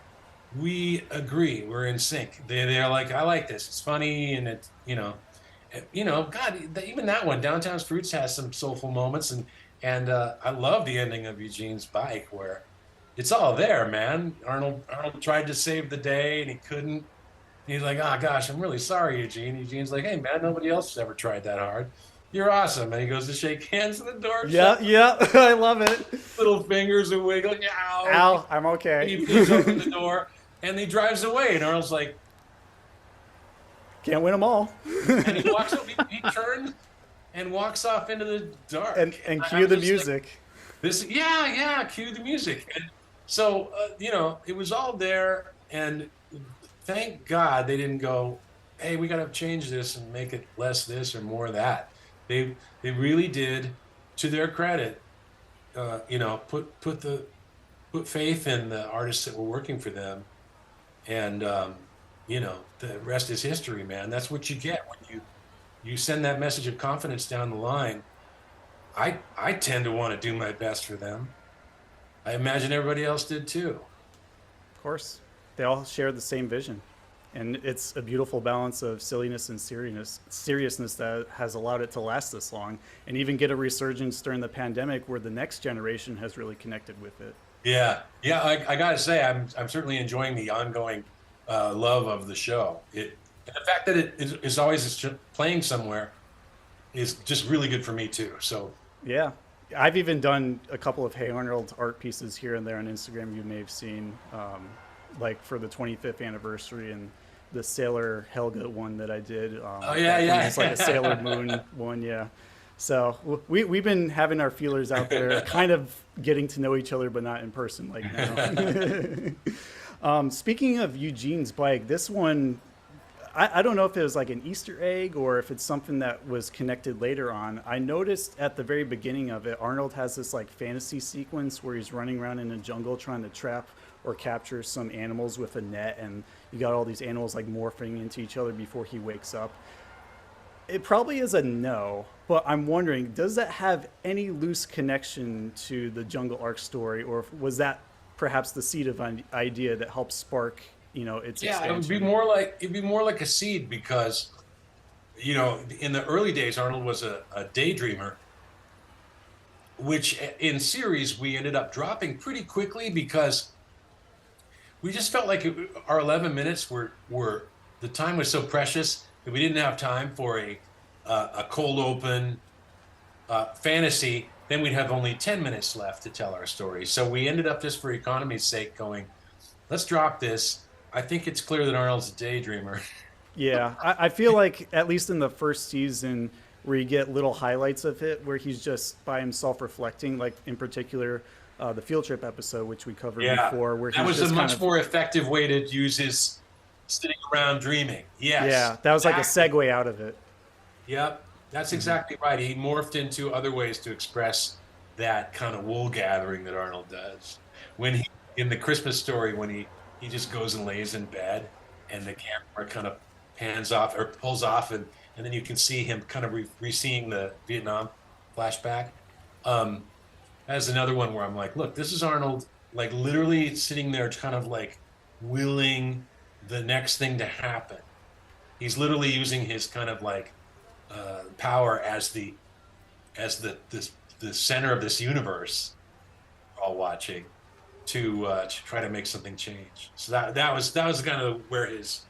agree, we're in sync. They're like, I like this, it's funny, and it's God, even that one, Downtown's Fruits, has some soulful moments, and I love the ending of Eugene's Bike, where it's all there, man. Arnold tried to save the day and he couldn't. He's like, oh gosh, I'm really sorry, Eugene. Eugene's like, hey man, nobody else has ever tried that hard. You're awesome. And he goes to shake hands and the door shuts. Yeah, I love it. Little fingers are wiggling. Ow. Ow, I'm okay. And he pulls open the door and he drives away. And Arnold's like, can't win them all. And he walks up, he turns and walks off into the dark. And cue the music. Like, cue the music. And so, it was all there. And thank God they didn't go, hey, we got to change this and make it less this or more that. They really did, to their credit, put faith in the artists that were working for them, and the rest is history, man. That's what you get when you send that message of confidence down the line. I tend to want to do my best for them. I imagine everybody else did too. Of course, they all share the same vision. And it's a beautiful balance of silliness and seriousness that has allowed it to last this long, and even get a resurgence during the pandemic where the next generation has really connected with it. Yeah. I gotta say, I'm certainly enjoying the ongoing love of the show. The fact that it is always playing somewhere is just really good for me too. So yeah, I've even done a couple of Hey Arnold art pieces here and there on Instagram. You may have seen, like for the 25th anniversary and the Sailor Helga one that I did. It's like a Sailor Moon one, yeah. So we've been having our feelers out there, kind of getting to know each other, but not in person like now. Speaking of Eugene's Bike, this one, I don't know if it was like an Easter egg or if it's something that was connected later on. I noticed at the very beginning of it, Arnold has this like fantasy sequence where he's running around in a jungle trying to trap or capture some animals with a net, and you got all these animals like morphing into each other before he wakes up. It probably is a no, but I'm wondering, does that have any loose connection to the Jungle Arc story, or was that perhaps the seed of an idea that helped spark, its expansion? It would be more like a seed, because in the early days Arnold was a daydreamer, which in series we ended up dropping pretty quickly because we just felt like our 11 minutes were the time was so precious that we didn't have time for a cold open fantasy. Then we'd have only 10 minutes left to tell our story. So we ended up, just for economy's sake, going, let's drop this. I think it's clear that Arnold's a daydreamer. Yeah, I feel like at least in the first season where you get little highlights of it where he's just by himself reflecting, like in particular the field trip episode, which we covered before. Where that was a much more effective way to use his sitting around dreaming. Yes. Yeah, that was like a segue out of it. Yep, that's exactly right. He morphed into other ways to express that kind of wool gathering that Arnold does. When he, in the Christmas Story, when he just goes and lays in bed and the camera kind of pans off or pulls off, and then you can see him kind of re-seeing the Vietnam flashback. That's another one where I'm like, look, this is Arnold, like literally sitting there kind of like willing the next thing to happen. He's literally using his kind of like power as the center of this universe, we're all watching, to try to make something change. So that was kind of where his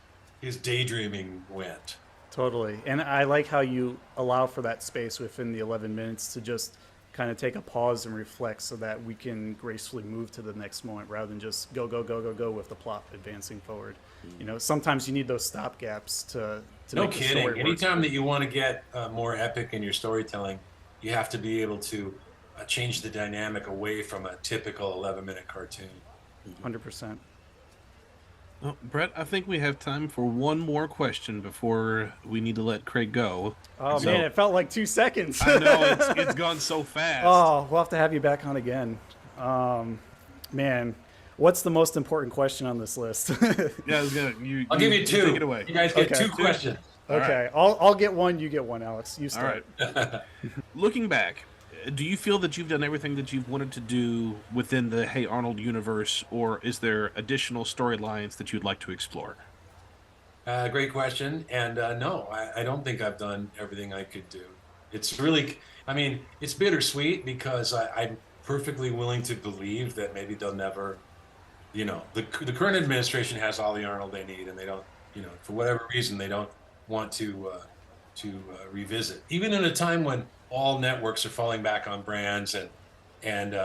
daydreaming went. Totally. And I like how you allow for that space within the 11 minutes to just kind of take a pause and reflect so that we can gracefully move to the next moment rather than just go with the plot advancing forward. You know, sometimes you need those stop gaps to no make kidding. the story Anytime that you want to get more epic in your storytelling, you have to be able to change the dynamic away from a typical 11-minute cartoon. 100%. Well, Brett, I think we have time for one more question before we need to let Craig go. Oh, man, it felt like 2 seconds. I know, it's gone so fast. Oh, we'll have to have you back on again. Man, what's the most important question on this list? Yeah, I'll give you two. Take it away. You guys get two questions. Okay, right. I'll get one, you get one, Alex. You start. All right. Looking back, do you feel that you've done everything that you've wanted to do within the Hey Arnold universe, or is there additional storylines that you'd like to explore? Great question. And no, I don't think I've done everything I could do. It's really, I mean, it's bittersweet because I'm perfectly willing to believe that maybe they'll never, you know, the current administration has all the Arnold they need, and they don't, you know, for whatever reason, they don't want to revisit. Even in a time when all networks are falling back on brands and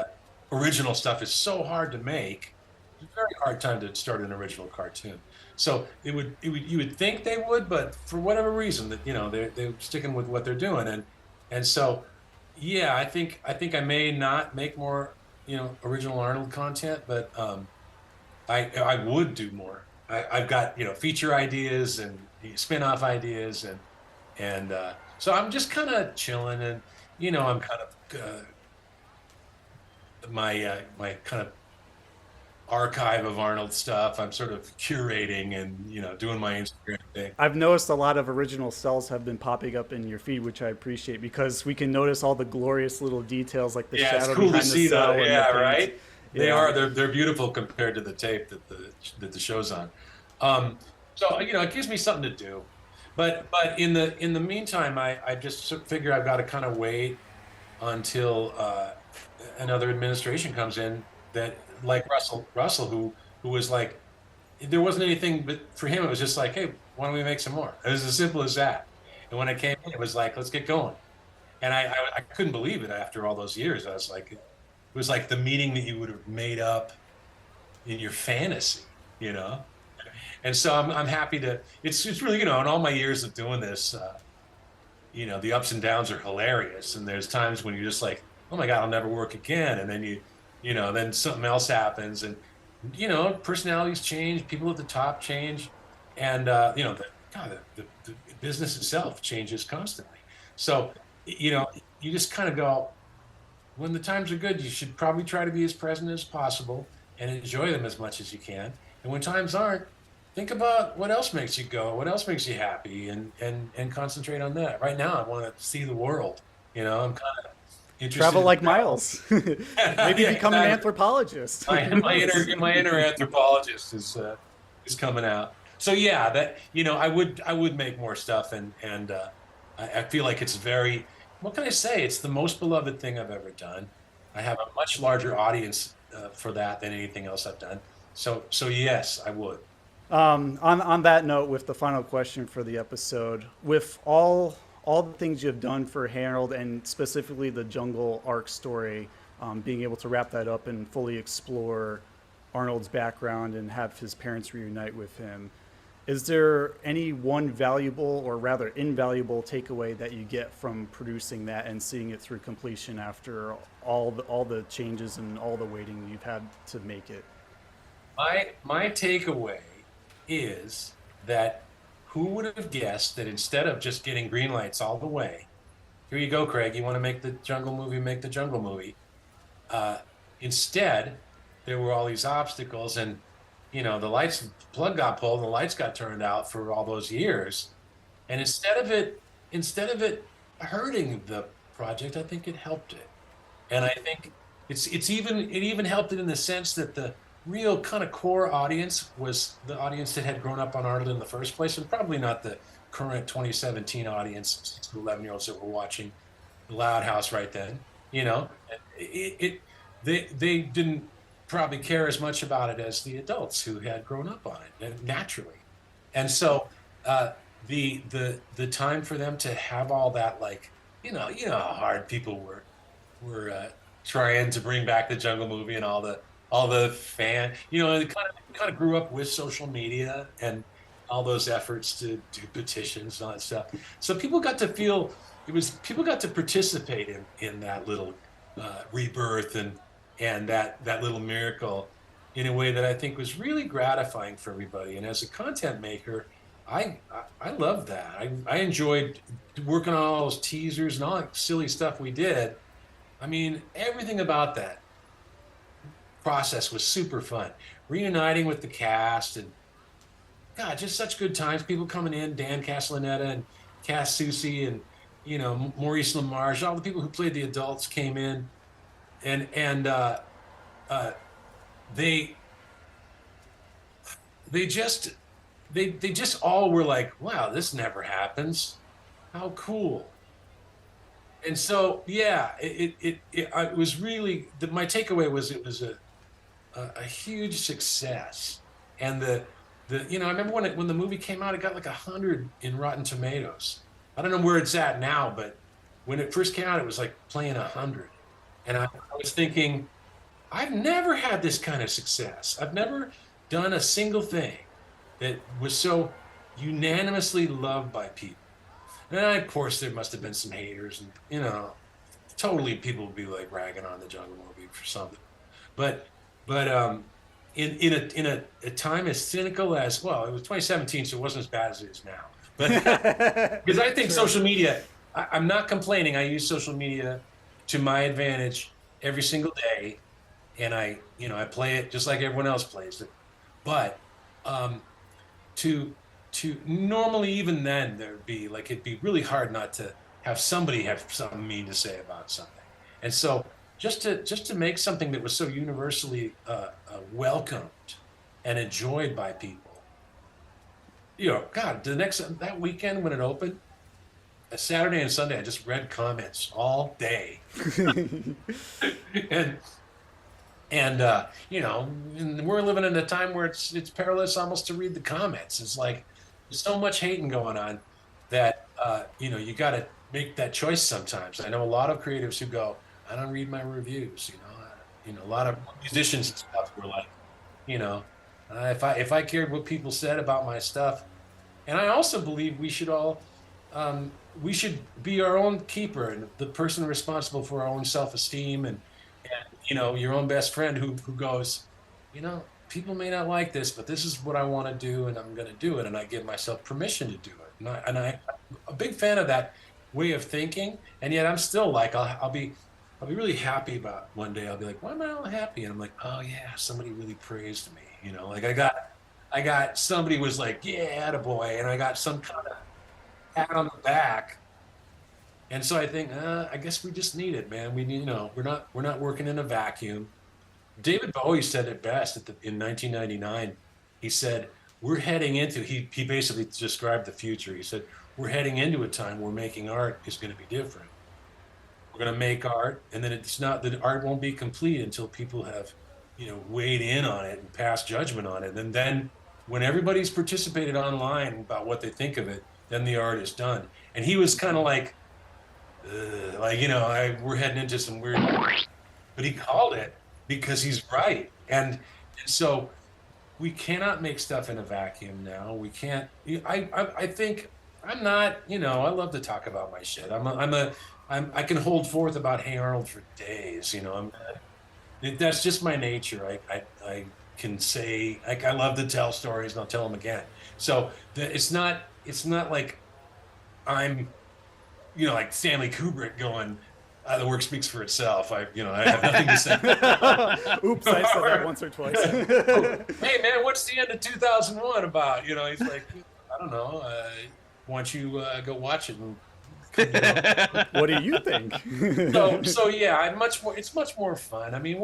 original stuff is so hard to make, it's a very hard time to start an original cartoon. So you would think they would, but for whatever reason, that, you know, they're sticking with what they're doing, and so yeah, I think I may not make more, you know, original Arnold content, but I would do more. I've got, you know, feature ideas and spin-off ideas, and so I'm just kind of chilling, and, you know, I'm kind of my kind of archive of Arnold stuff, I'm sort of curating and, you know, doing my Instagram thing. I've noticed a lot of original cells have been popping up in your feed, which I appreciate because we can notice all the glorious little details like the shadow it's cool behind to see the cell. that. Yeah, right. Yeah. They're beautiful compared to the tape that the show's on. So, you know, it gives me something to do. But in the meantime, I just figure I've got to kind of wait until another administration comes in that, like Russell, who was like, there wasn't anything, but for him it was just like, hey, why don't we make some more? It was as simple as that. And when I came in, it was like, let's get going. And I couldn't believe it after all those years. I was like, it was like the meeting that you would have made up in your fantasy, you know. And so I'm happy to. It's really, you know, in all my years of doing this, you know, the ups and downs are hilarious. And there's times when you're just like, oh my God, I'll never work again. And then you know, then something else happens, and, you know, personalities change, people at the top change, and you know, the business itself changes constantly. So, you know, you just kind of go, when the times are good, you should probably try to be as present as possible and enjoy them as much as you can. And when times aren't, think about what else makes you go, what else makes you happy, and concentrate on that. Right now, I want to see the world. You know, I'm kind of travel like Miles. Maybe become an anthropologist. my inner anthropologist is coming out. So yeah, that, you know, I would make more stuff, and I feel like it's very, what can I say? It's the most beloved thing I've ever done. I have a much larger audience for that than anything else I've done. So yes, I would. On that note, with the final question for the episode, with all the things you've done for Harold, and specifically the Jungle arc story, being able to wrap that up and fully explore Arnold's background and have his parents reunite with him, is there any one valuable, or rather invaluable, takeaway that you get from producing that and seeing it through completion after all the changes and all the waiting you've had to make it? My takeaway is that, who would have guessed that instead of just getting green lights all the way, here you go, Craig, you want to make the Jungle movie, Instead, there were all these obstacles, and the plug got pulled, and the lights got turned out for all those years. And instead of it hurting the project, I think it helped it. And I think it even helped it in the sense that the real kind of core audience was the audience that had grown up on Arnold in the first place, and probably not the current 2017 audience, 6 to 11-year-olds that were watching the Loud House right then. They didn't probably care as much about it as the adults who had grown up on it naturally. And so the time for them to have all that, like, how hard people were trying to bring back the Jungle Movie, and all the fan, they kind of grew up with social media and all those efforts to do petitions and all that stuff. So people got to participate in that little rebirth and that little miracle in a way that I think was really gratifying for everybody. And as a content maker, I loved that. I enjoyed working on all those teasers and all that silly stuff we did. I mean, everything about that process was super fun. Reuniting with the cast, and God, just such good times. People coming in, Dan Castellaneta and Cass Soucy, and Maurice LaMarche, all the people who played the adults came in, and they just all were like, wow, this never happens. How cool. And so, yeah, it was really, my takeaway was it was a huge success. And I remember when the movie came out, it got like 100 in Rotten Tomatoes. I don't know where it's at now, but when it first came out, it was like playing 100. And I was thinking, I've never had this kind of success. I've never done a single thing that was so unanimously loved by people. And of course, there must have been some haters, and totally people would be like ragging on the Jungle Movie for something. But in a time as cynical as, well, it was 2017, so it wasn't as bad as it is now. But because I think social media, I'm not complaining. I use social media to my advantage every single day, and I play it just like everyone else plays it. But to normally, even then, it'd be really hard not to have somebody have something mean to say about something. And so just to make something that was so universally welcomed and enjoyed by people, God, that weekend when it opened, a Saturday and Sunday, I just read comments all day. And we're living in a time where it's perilous almost to read the comments. It's like there's so much hating going on that you got to make that choice sometimes. I know a lot of creatives who go, I don't read my reviews. A lot of musicians and stuff were like, if I cared what people said about my stuff, and I also believe we should all we should be our own keeper and the person responsible for our own self-esteem, and your own best friend who goes, people may not like this, but this is what I want to do, and I'm going to do it, and I give myself permission to do it. And I'm a big fan of that way of thinking, and yet I'm still like, I'll be really happy about one day. I'll be like, why am I all happy? And I'm like, oh yeah, somebody really praised me. Like I got somebody was like, yeah, attaboy, and I got some kind of pat on the back. And so I think, I guess we just need it, man. We need, we're not working in a vacuum. David Bowie said it best in 1999. He said, we're heading into, he basically described the future. He said, we're heading into a time where making art is going to be different. We're going to make art, and then the art won't be complete until people have, weighed in on it and passed judgment on it. And then when everybody's participated online about what they think of it, then the art is done. And he was kind of like, we're heading into some weird, but he called it because he's right. And so we cannot make stuff in a vacuum now. We can't, I think I'm not, I love to talk about my shit. I can hold forth about Hey Arnold for days, that's just my nature. I can say, I love to tell stories, and I'll tell them again. So it's not like I'm, like Stanley Kubrick going, The work speaks for itself. I have nothing to say. Oops, I said that once or twice. Hey man, what's the end of 2001 about? He's like, I don't know. Why don't you go watch it? And, what do you think? so yeah, it's much more fun. I mean,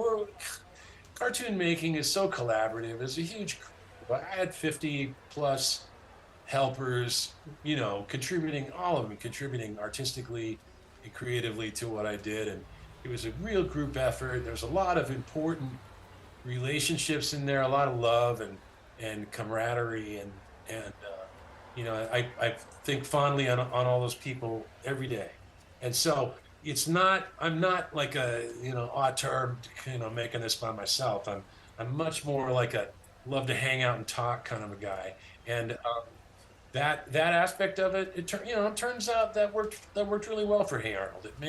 cartoon making is so collaborative. It's a huge. I had 50 plus helpers, contributing, all of them contributing artistically and creatively to what I did. And it was a real group effort. There's a lot of important relationships in there, a lot of love and camaraderie. And I think fondly on all those people every day. And so I'm not like a, auteur, making this by myself. I'm much more like love to hang out and talk kind of a guy. And, that aspect of it, turns out that worked really well for Hey Arnold. It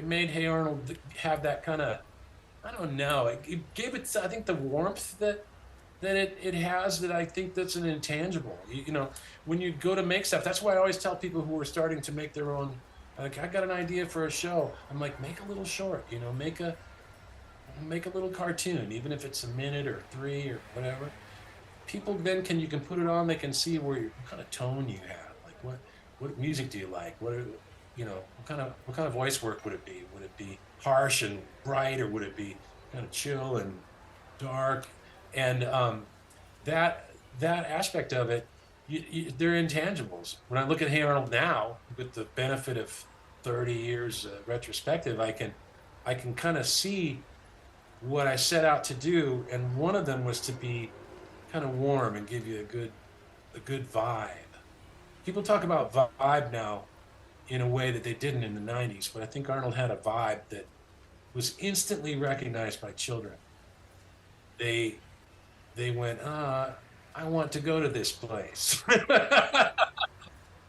made Hey Arnold have that kind of, I don't know, it gave it, I think, the warmth that it has, that I think that's an intangible. When you go to make stuff, that's why I always tell people who are starting to make their own, like, I got an idea for a show. I'm like, make a little short, make a little cartoon, even if it's a minute or 3 or whatever. People then you can put it on, they can see what kind of tone you have, like what music do you like, what kind of voice work would it be? Would it be harsh and bright, or would it be kind of chill and dark? And that aspect of it, they're intangibles. When I look at Hey Arnold now, with the benefit of 30 years retrospective, I can kind of see what I set out to do, and one of them was to be kind of warm and give you a good vibe. People talk about vibe now in a way that they didn't in the 90s, but I think Arnold had a vibe that was instantly recognized by children. They went, I want to go to this place.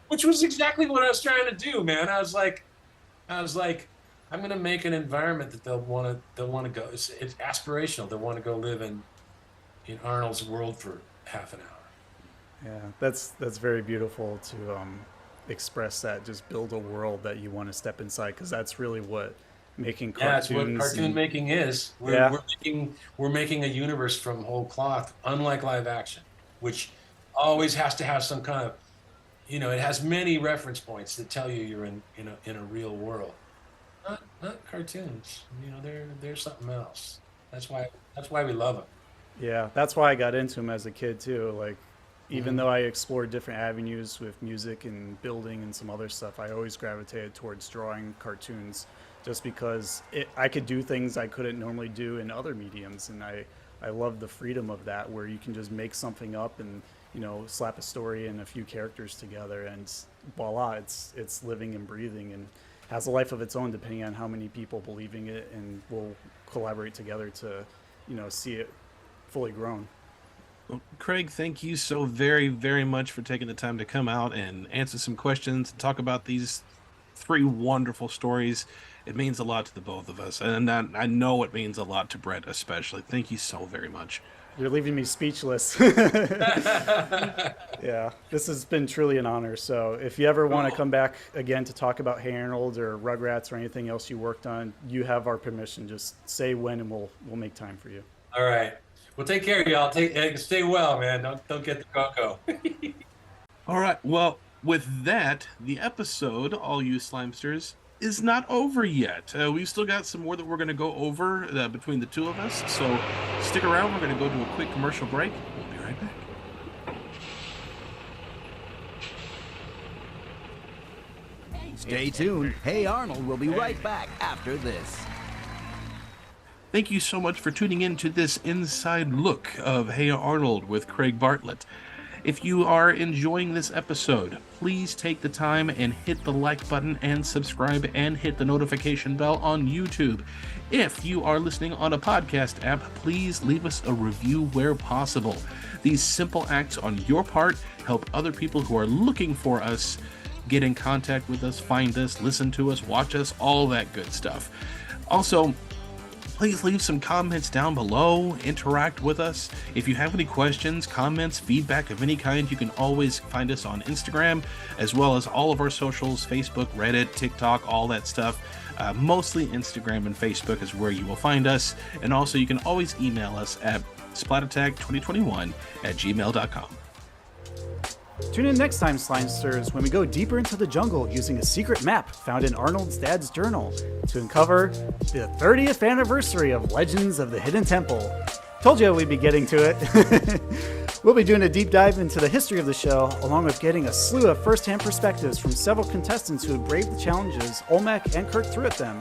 Which was exactly what I was trying to do, man. I was like, I'm going to make an environment that they'll want to go. It's aspirational. They'll want to go live in Arnold's world for half an hour. Yeah, that's very beautiful to express that. Just build a world that you want to step inside, because that's really what making cartoons. Yeah, that's what cartoon making is. We're making a universe from whole cloth, unlike live action, which always has to have some kind of, it has many reference points that tell you you're in a real world. Not cartoons. They're something else. That's why we love them. Yeah, that's why I got into them as a kid too. Like, even though I explored different avenues with music and building and some other stuff, I always gravitated towards drawing cartoons, just because I could do things I couldn't normally do in other mediums, and I love the freedom of that, where you can just make something up and slap a story and a few characters together, and voila, it's living and breathing and has a life of its own, depending on how many people believing it and will collaborate together to see it fully grown. Well, Craig, thank you so very, very much for taking the time to come out and answer some questions and talk about these 3 wonderful stories. It means a lot to the both of us, and I know it means a lot to Brett especially. Thank you so very much. You're leaving me speechless. Yeah, this has been truly an honor. So if you ever want to come back again to talk about Hey Arnold or Rugrats or anything else you worked on, you have our permission. Just say when, and we'll make time for you. All right. Well, take care, y'all. Stay well, man. Don't get the cocoa. All right. Well, with that, the episode, all you Slimesters, is not over yet. We've still got some more that we're going to go over between the two of us. So stick around. We're going to go to a quick commercial break. We'll be right back. Stay tuned. Hey Arnold will be right back after this. Thank you so much for tuning in to this inside look of Hey Arnold with Craig Bartlett. If you are enjoying this episode, please take the time and hit the like button and subscribe and hit the notification bell on YouTube. If you are listening on a podcast app, please leave us a review where possible. These simple acts on your part help other people who are looking for us get in contact with us, find us, listen to us, watch us, all that good stuff. Also, please leave some comments down below, interact with us. If you have any questions, comments, feedback of any kind, you can always find us on Instagram, as well as all of our socials, Facebook, Reddit, TikTok, all that stuff. Mostly Instagram and Facebook is where you will find us. And also you can always email us at splatattack2021@gmail.com. Tune in next time, Slimesters, when we go deeper into the jungle using a secret map found in Arnold's dad's journal to uncover the 30th anniversary of Legends of the Hidden Temple. Told you we'd be getting to it. We'll be doing a deep dive into the history of the show, along with getting a slew of first-hand perspectives from several contestants who have braved the challenges Olmec and Kirk threw at them,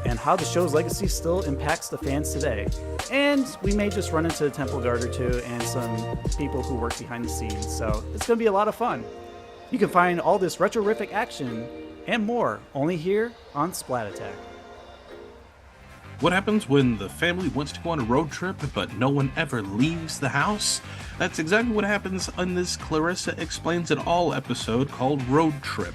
and how the show's legacy still impacts the fans today. And we may just run into a temple guard or two and some people who work behind the scenes, so it's going to be a lot of fun. You can find all this retro-rific action and more only here on Splat Attack. What happens when the family wants to go on a road trip, but no one ever leaves the house? That's exactly what happens on this Clarissa Explains It All episode called Road Trip.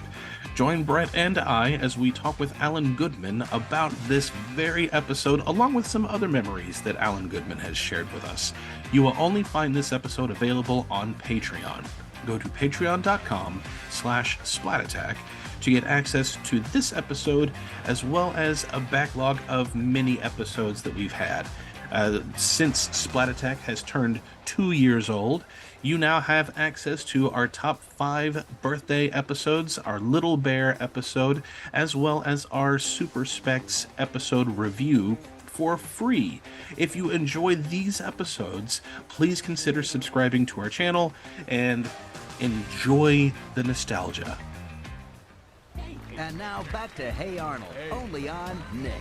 Join Brett and I as we talk with Alan Goodman about this very episode, along with some other memories that Alan Goodman has shared with us. You will only find this episode available on Patreon. Go to patreon.com/splatattack to get access to this episode, as well as a backlog of many episodes that we've had. Since Splat Attack has turned 2 years old, you now have access to our top 5 birthday episodes, our Little Bear episode, as well as our Super Specs episode review for free. If you enjoy these episodes, please consider subscribing to our channel and enjoy the nostalgia. And now back to Hey Arnold, only on Nick.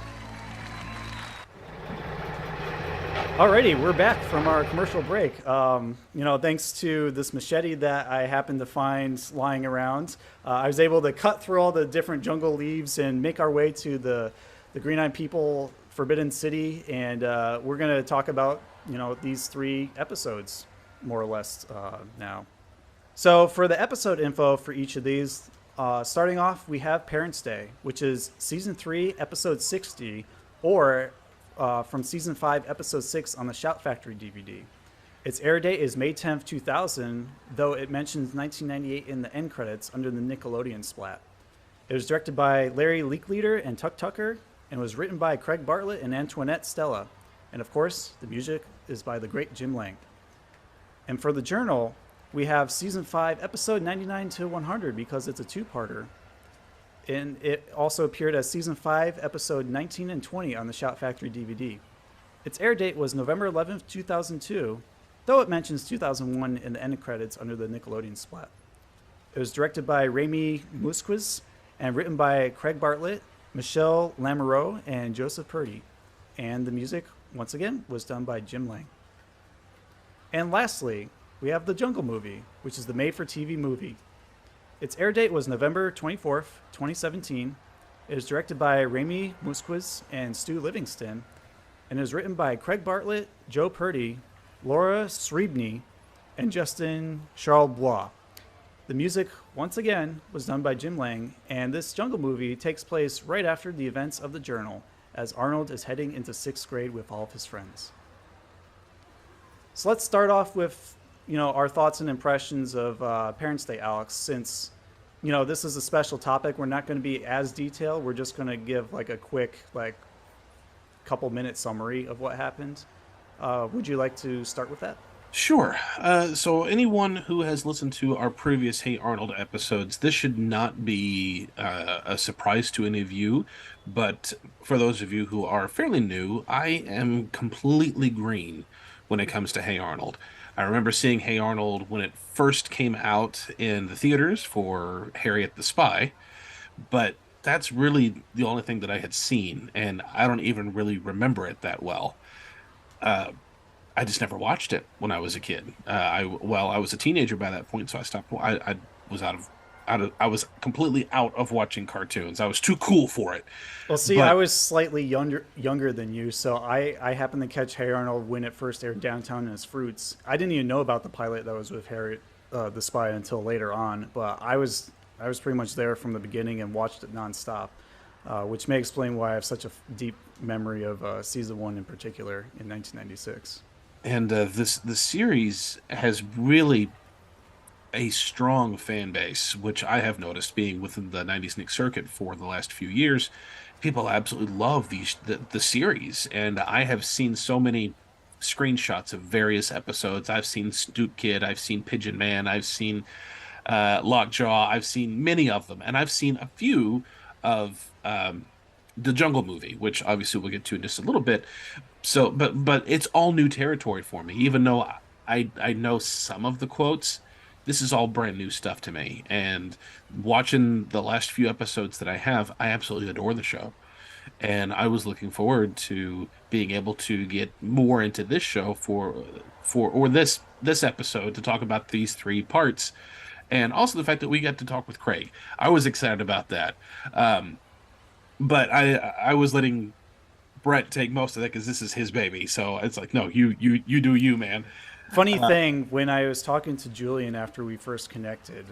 Alrighty, we're back from our commercial break. Thanks to this machete that I happened to find lying around, I was able to cut through all the different jungle leaves and make our way to the Green-Eyed People Forbidden City, and we're going to talk about, these 3 episodes, more or less, now. So for the episode info for each of these, starting off, we have Parents' Day, which is Season 3, Episode 60, or from Season 5, Episode 6 on the Shout Factory DVD. Its air date is May 10th, 2000, though it mentions 1998 in the end credits under the Nickelodeon Splat. It was directed by Larry Leakleader and Tuck Tucker, and was written by Craig Bartlett and Antoinette Stella. And of course, the music is by the great Jim Lang. And for the journal, we have Season 5, Episode 99 to 100, because it's a 2-parter. And it also appeared as Season 5, Episode 19 and 20 on the Shout Factory DVD. Its air date was November 11th, 2002, though it mentions 2001 in the end credits under the Nickelodeon Splat. It was directed by Rami Musquiz and written by Craig Bartlett, Michelle Lamoureux, and Joseph Purdy. And the music, once again, was done by Jim Lang. And lastly, we have The Jungle Movie, which is the made-for-TV movie. Its air date was November 24th, 2017. It is directed by Rami Musquiz and Stu Livingston, and is written by Craig Bartlett, Joe Purdy, Laura Srebny, and Justin Charlebois. The music, once again, was done by Jim Lang, and this Jungle Movie takes place right after the events of the journal, as Arnold is heading into 6th grade with all of his friends. So let's start off with our thoughts and impressions of Parents' Day, Alex. Since, this is a special topic, we're not going to be as detailed. We're just going to give a quick, couple-minute summary of what happened. Would you like to start with that? Sure. So anyone who has listened to our previous Hey Arnold episodes, this should not be a surprise to any of you. But for those of you who are fairly new, I am completely green when it comes to Hey Arnold. I remember seeing Hey Arnold when it first came out in the theaters for Harriet the Spy, but that's really the only thing that I had seen, and I don't even really remember it that well. I just never watched it when I was a kid. I was a teenager by that point, so I stopped. I was completely out of watching cartoons. I was too cool for it. Well, see, I was slightly younger than you, so I happened to catch Hey Arnold when it first aired downtown in its fruits. I didn't even know about the pilot that was with Harriet the Spy until later on, but I was pretty much there from the beginning and watched it nonstop. which may explain why I have such a deep memory of season 1 in particular in 1996. And the series has really a strong fan base, which I have noticed being within the 90s Nick circuit for the last few years. People absolutely love the series, and I have seen so many screenshots of various episodes. I've seen Stoop Kid, I've seen Pigeon Man, I've seen Lockjaw, I've seen many of them, and I've seen a few of the Jungle Movie, which obviously we'll get to in just a little bit. So, but it's all new territory for me, even though I know some of the quotes. This is all brand new stuff to me, and watching the last few episodes that I absolutely adore the show, and I was looking forward to being able to get more into this show or this episode to talk about these 3 parts, and also the fact that we got to talk with Craig. I was excited about that, but I was letting Brett take most of that because this is his baby. So it's like, no, you do you, man. Funny thing, when I was talking to Julian after we first connected,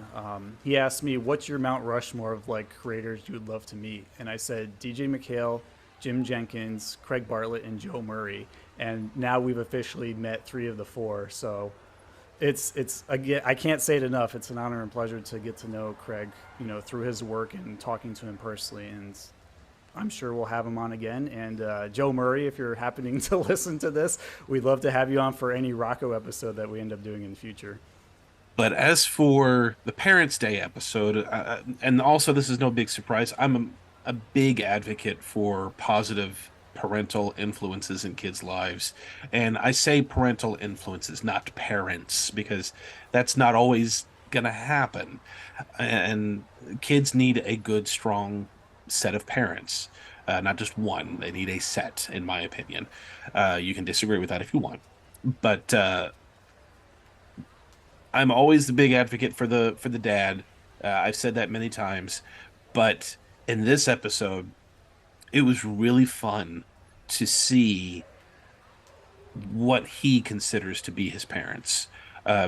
he asked me, what's your Mount Rushmore of like creators you would love to meet? And I said, DJ McHale, Jim Jenkins, Craig Bartlett, and Joe Murray. And now we've officially met 3 of the 4. So it's again, I can't say it enough. It's an honor and pleasure to get to know Craig, through his work and talking to him personally. And I'm sure we'll have him on again. And Joe Murray, if you're happening to listen to this, we'd love to have you on for any Rocco episode that we end up doing in the future. But as for the Parents' Day episode, and also this is no big surprise, I'm a big advocate for positive parental influences in kids' lives. And I say parental influences, not parents, because that's not always going to happen. And kids need a good, strong set of parents, not just one. They need a set, in my opinion. You can disagree with that if you want, but I'm always the big advocate for the dad. I've said that many times, but in this episode, it was really fun to see what he considers to be his parents.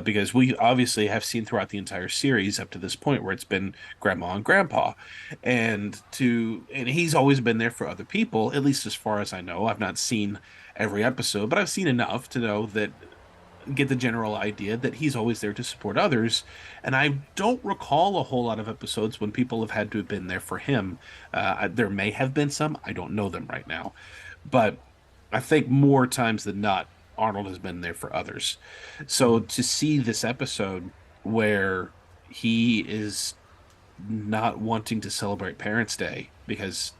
Because we obviously have seen throughout the entire series up to this point where it's been grandma and grandpa, and he's always been there for other people, at least as far as I know. I've not seen every episode, but I've seen enough to know that, get the general idea that he's always there to support others. And I don't recall a whole lot of episodes when people have had to have been there for him. There may have been some, I don't know them right now, but I think more times than not, Arnold has been there for others. So to see this episode where he is not wanting to celebrate Parents' Day because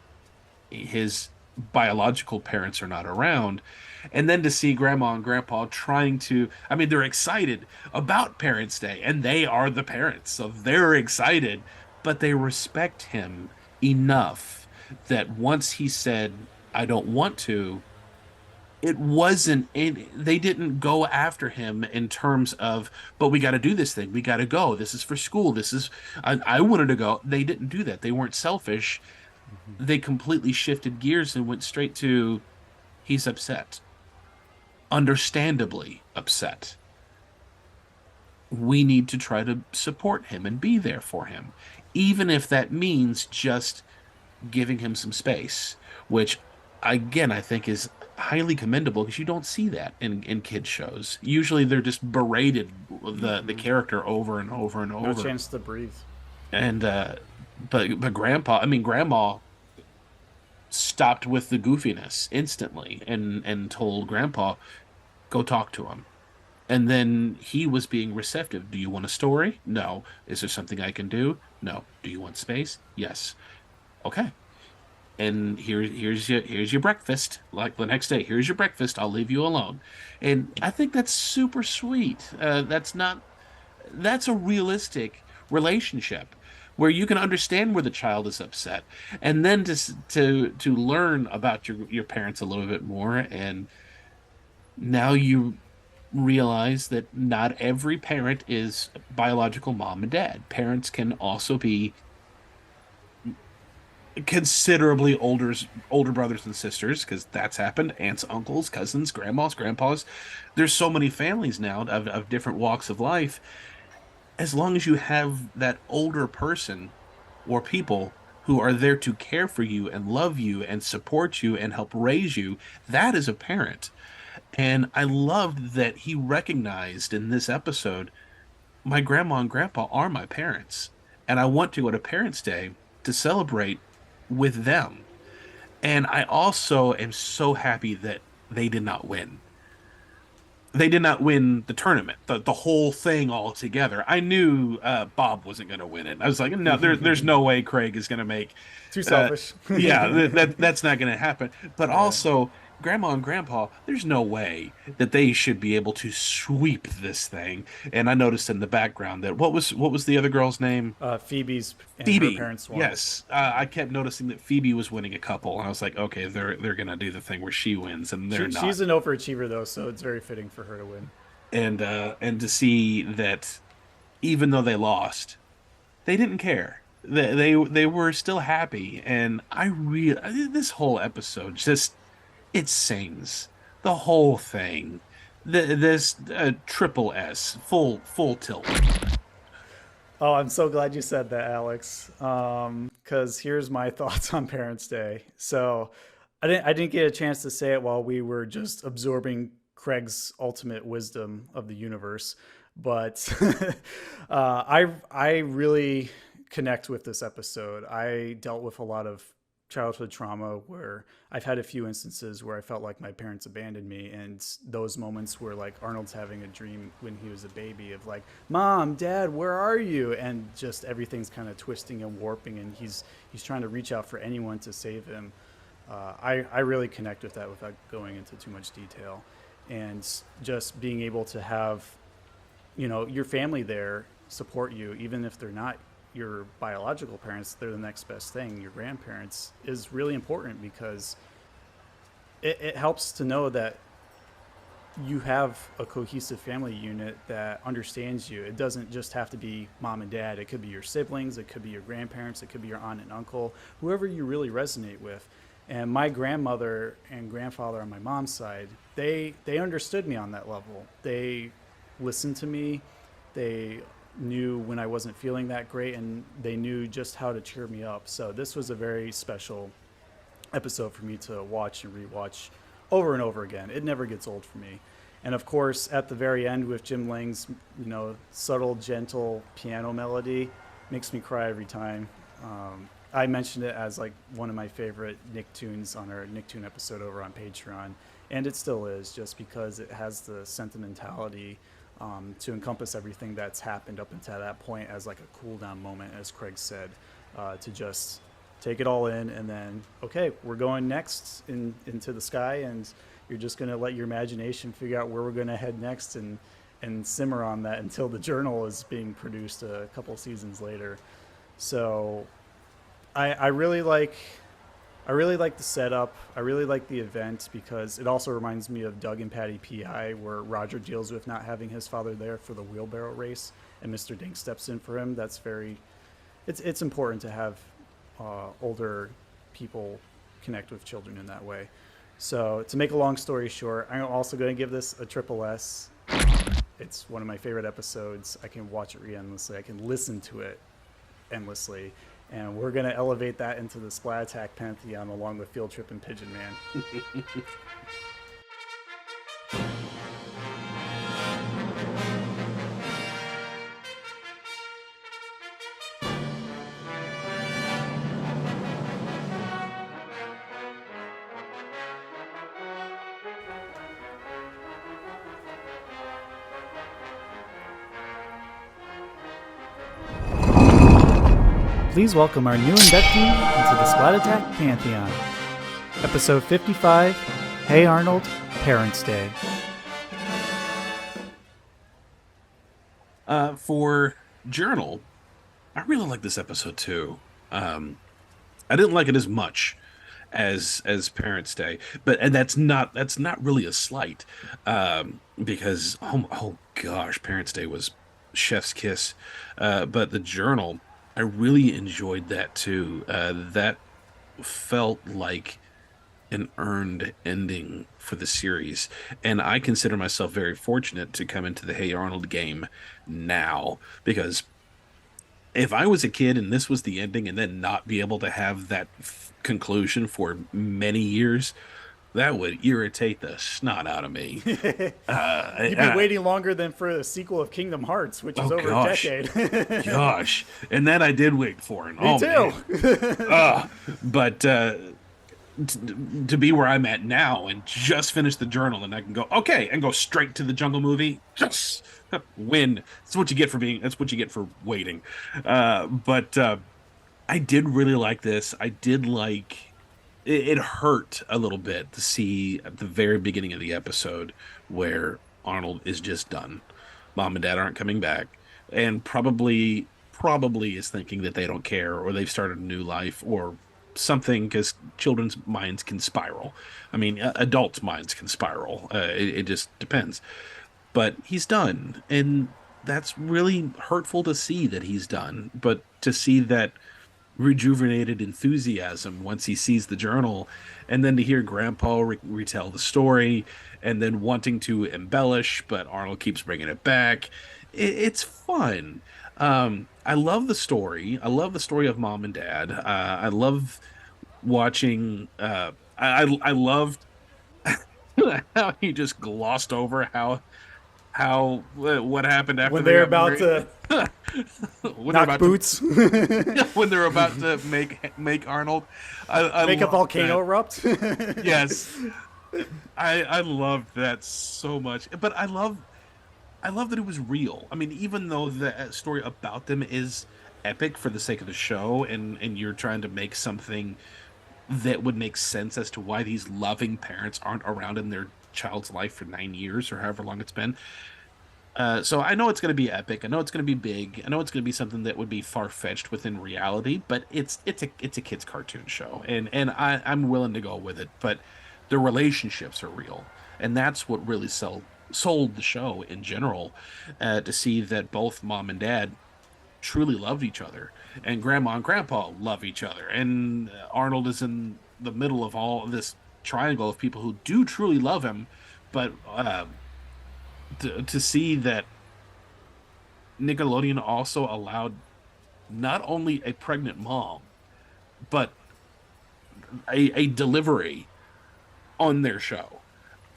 his biological parents are not around, and then to see grandma and grandpa trying to, they're excited about Parents' Day, and they are the parents, so they're excited, but they respect him enough that once he said, I don't want to, they didn't go after him in terms of, but we got to do this thing. We got to go. This is for school. I wanted to go. They didn't do that. They weren't selfish. Mm-hmm. They completely shifted gears and went straight to, he's upset. Understandably upset. We need to try to support him and be there for him, even if that means just giving him some space, which, again, I think is highly commendable because you don't see that in kids shows. Usually they're just berated the character over and over and over. No chance to breathe. And but grandma stopped with the goofiness instantly and told grandpa, go talk to him. And then he was being receptive. Do you want a story? No. Is there something I can do? No. Do you want space? Yes. Okay. And here's your breakfast. Like the next day, here's your breakfast. I'll leave you alone. And I think that's super sweet. That's a realistic relationship where you can understand where the child is upset, and then to learn about your parents a little bit more. And now you realize that not every parent is biological mom and dad. Parents can also be considerably older brothers and sisters, because that's happened. Aunts, uncles, cousins, grandmas, grandpas. There's so many families now of different walks of life. As long as you have that older person or people who are there to care for you and love you and support you and help raise you. That is a parent. And I loved that he recognized in this episode, my grandma and grandpa are my parents. And I want to, at a Parents' Day, to celebrate with them. And I also am so happy that they did not win. They did not win the tournament, the whole thing altogether. I knew Bob wasn't going to win it. I was like, no, there's no way Craig is going to make. Too selfish. Yeah, that's not going to happen. But also, Grandma and Grandpa, there's no way that they should be able to sweep this thing. And I noticed in the background that what was the other girl's name? Phoebe's and Phoebe. her parents won. Yes, I kept noticing that Phoebe was winning a couple, and I was like, okay, they're gonna do the thing where she wins, and they're not. She's an overachiever though, so it's very fitting for her to win. And to see that even though they lost, they didn't care. They were still happy, and this whole episode just. It sings the whole thing. This triple S, full tilt. Oh, I'm so glad you said that, Alex. Because here's my thoughts on Parents' Day. So I didn't get a chance to say it while we were just absorbing Craig's ultimate wisdom of the universe, but I really connect with this episode. I dealt with a lot of childhood trauma where I've had a few instances where I felt like my parents abandoned me, and those moments where like Arnold's having a dream when he was a baby of like, Mom, Dad, where are you? And just everything's kind of twisting and warping, and he's trying to reach out for anyone to save him. I really connect with that without going into too much detail, and just being able to have, your family there support you, even if they're not your biological parents, they're the next best thing. Your grandparents is really important because it helps to know that you have a cohesive family unit that understands you. It doesn't just have to be mom and dad. It could be your siblings. It could be your grandparents. It could be your aunt and uncle, whoever you really resonate with. And my grandmother and grandfather on my mom's side, they understood me on that level. They listened to me. They knew when I wasn't feeling that great, and they knew just how to cheer me up. So this was a very special episode for me to watch and rewatch over and over again. It never gets old for me. And of course, at the very end with Jim Lang's, subtle, gentle piano melody, makes me cry every time. I mentioned it as like one of my favorite Nicktoons on our Nicktoon episode over on Patreon, and it still is, just because it has the sentimentality to encompass everything that's happened up until that point as like a cool down moment, as Craig said, to just take it all in, and then, okay, we're going next into the sky, and you're just going to let your imagination figure out where we're going to head next, and simmer on that until the journal is being produced a couple seasons later. So I really like the setup. I really like the event because it also reminds me of Doug and Patty P.I., where Roger deals with not having his father there for the wheelbarrow race, and Mr. Dink steps in for him. It's important to have older people connect with children in that way. So to make a long story short, I'm also going to give this a triple S. It's one of my favorite episodes. I can watch it endlessly. I can listen to it endlessly. And we're going to elevate that into the Splat Attack Pantheon along with Field Trip and Pigeon Man. Please welcome our new inductee into the Splat Attack Pantheon. Episode 55, Hey Arnold, Parents' Day. For Journal, I really like this episode too. I didn't like it as much as Parents' Day, and that's not really a slight, because oh gosh, Parents' Day was chef's kiss. But the Journal, I really enjoyed that too. That felt like an earned ending for the series, and I consider myself very fortunate to come into the Hey Arnold game now, because if I was a kid and this was the ending and then not be able to have that conclusion for many years, that would irritate the snot out of me. You'd be waiting longer than for the sequel of Kingdom Hearts, which is over a decade. Gosh. And that I did wait for. And, Me too. But to be where I'm at now and just finish the journal and I can go, okay, and go straight to the Jungle movie, just win. That's what you get for waiting. But I did really like this. I did like... It hurt a little bit to see at the very beginning of the episode where Arnold is just done. Mom and Dad aren't coming back, and probably is thinking that they don't care or they've started a new life or something, because children's minds can spiral. I mean, adults' minds can spiral. It just depends. But he's done, and that's really hurtful to see that he's done. But to see that rejuvenated enthusiasm once he sees the journal, and then to hear Grandpa retell the story, and then wanting to embellish, but Arnold keeps bringing it back. It's fun. I love the story. I love the story of Mom and Dad. I love watching. I loved how he just glossed over what happened after when they're about to knock boots. When they're about to make Arnold make a volcano erupt. Yes, I loved that so much. But I love that it was real. I mean, even though the story about them is epic for the sake of the show, and you're trying to make something that would make sense as to why these loving parents aren't around in their child's life for 9 years or however long it's been. So I know it's going to be epic. I know it's going to be big. I know it's going to be something that would be far-fetched within reality, but it's a kid's cartoon show, and I'm willing to go with it. But the relationships are real, and that's what really sold the show in general. To see that both Mom and Dad truly loved each other, and Grandma and Grandpa love each other, and Arnold is in the middle of all of this triangle of people who do truly love him, but to see that Nickelodeon also allowed not only a pregnant mom, but a delivery on their show.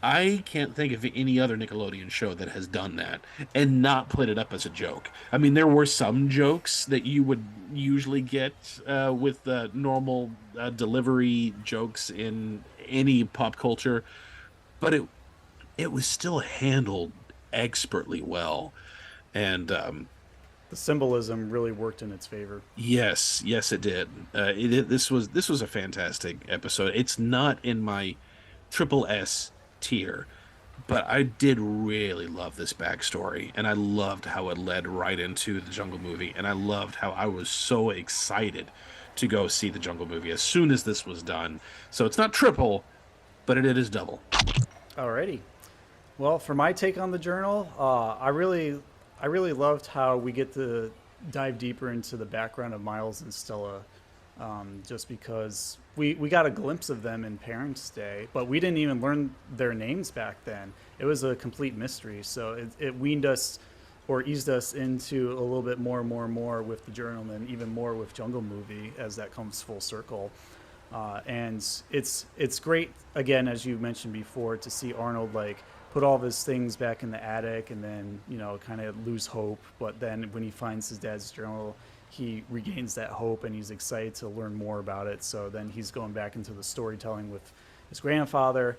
I can't think of any other Nickelodeon show that has done that and not played it up as a joke. I mean, there were some jokes that you would usually get with normal delivery jokes in any pop culture, but it was still handled expertly well, and the symbolism really worked in its favor. Yes, it did. This was a fantastic episode. It's not in my triple S tier, but I did really love this backstory, and I loved how it led right into the Jungle movie, and I loved how I was so excited to go see the Jungle movie as soon as this was done. So it's not triple, but it is double. Alrighty. Well, for my take on the journal, I really loved how we get to dive deeper into the background of Miles and Stella, just because we got a glimpse of them in Parents' Day, but we didn't even learn their names back then. It was a complete mystery, so it weaned us or eased us into a little bit more with the journal, and even more with Jungle Movie as that comes full circle. And it's great, again, as you mentioned before, to see Arnold put all of his things back in the attic and then, kind of lose hope. But then when he finds his dad's journal, he regains that hope and he's excited to learn more about it. So then he's going back into the storytelling with his grandfather.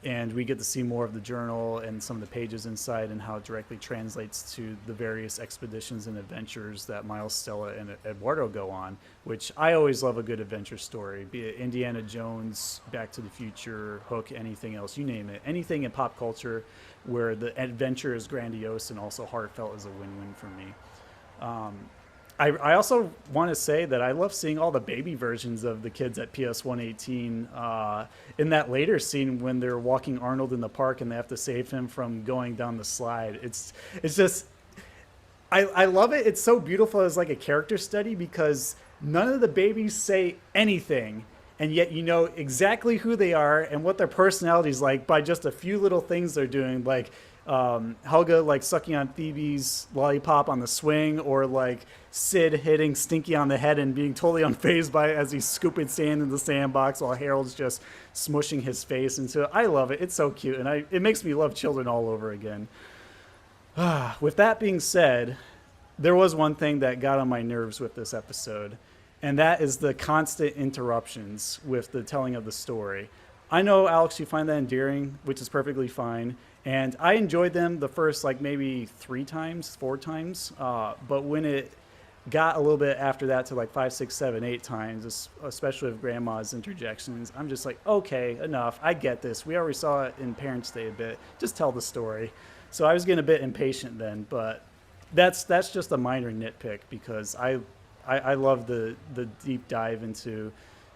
And we get to see more of the journal and some of the pages inside and how it directly translates to the various expeditions and adventures that Miles, Stella, and Eduardo go on, which I always love a good adventure story, be it Indiana Jones, Back to the Future, Hook, anything else, you name it. Anything in pop culture where the adventure is grandiose and also heartfelt is a win-win for me. I also want to say that I love seeing all the baby versions of the kids at PS 118 in that later scene when they're walking Arnold in the park and they have to save him from going down the slide. It's just, I love it. It's so beautiful as a character study because none of the babies say anything, and yet you know exactly who they are and what their personality is like by just a few little things they're doing. Helga like sucking on Phoebe's lollipop on the swing, or like Sid hitting Stinky on the head and being totally unfazed by it as he's scooping sand in the sandbox while Harold's just smushing his face into it. I love it. It's so cute, and it makes me love children all over again. With that being said, there was one thing that got on my nerves with this episode, and that is the constant interruptions with the telling of the story. I know, Alex, you find that endearing, which is perfectly fine. And I enjoyed them the first, like, maybe 4 times. But when it got a little bit after that to, like, 5, 6, 7, 8 times, especially with Grandma's interjections, I'm just like, okay, enough. I get this. We already saw it in Parents' Day a bit. Just tell the story. So I was getting a bit impatient then. But that's just a minor nitpick, because I love the deep dive into,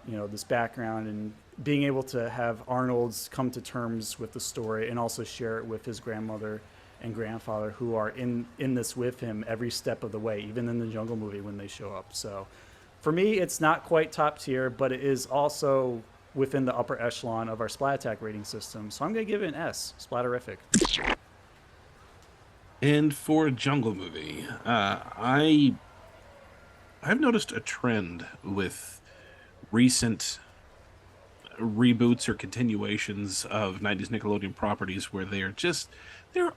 this background and being able to have Arnold's come to terms with the story and also share it with his grandmother and grandfather, who are in this with him every step of the way, even in the Jungle Movie when they show up. So for me, it's not quite top tier, but it is also within the upper echelon of our Splat Attack rating system. So I'm going to give it an S, Splatterific. And for Jungle Movie, I've noticed a trend with recent reboots or continuations of 90s Nickelodeon properties where they're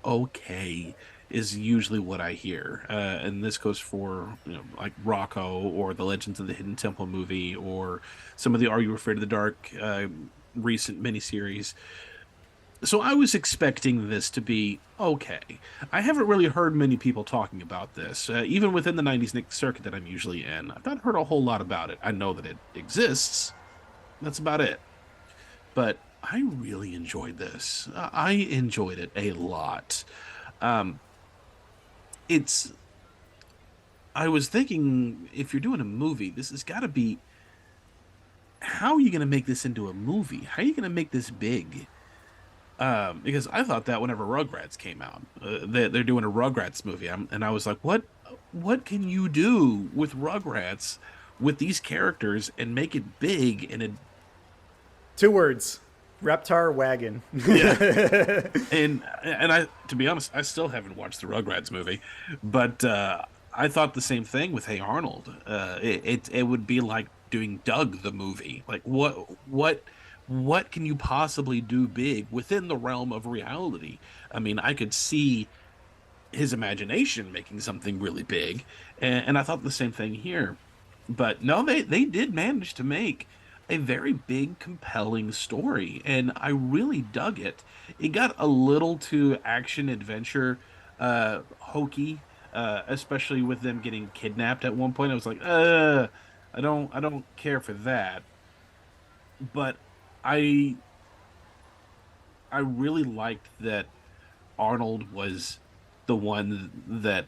okay, is usually what I hear. And this goes for, like Rocco or the Legends of the Hidden Temple movie, or some of the Are You Afraid of the Dark recent miniseries. So I was expecting this to be okay. I haven't really heard many people talking about this, even within the 90s Nick circuit that I'm usually in. I've not heard a whole lot about it. I know that it exists. That's about it. But I really enjoyed this. I enjoyed it a lot. I was thinking, if you're doing a movie, this has got to be, how are you going to make this into a movie? How are you going to make this big? Because I thought that whenever Rugrats came out, they're doing a Rugrats movie, and I was like, what can you do with Rugrats, with these characters, and make it big? And 2 words: Reptar Wagon. Yeah. and I, to be honest, I still haven't watched the Rugrats movie, but I thought the same thing with Hey Arnold. It would be like doing Doug the movie. Like what can you possibly do big within the realm of reality? I mean, I could see his imagination making something really big, and I thought the same thing here. But no, they did manage to make a very big, compelling story, and I really dug it. It got a little too action-adventure hokey, especially with them getting kidnapped at one point. I was like, I don't care for that. But I really liked that Arnold was the one that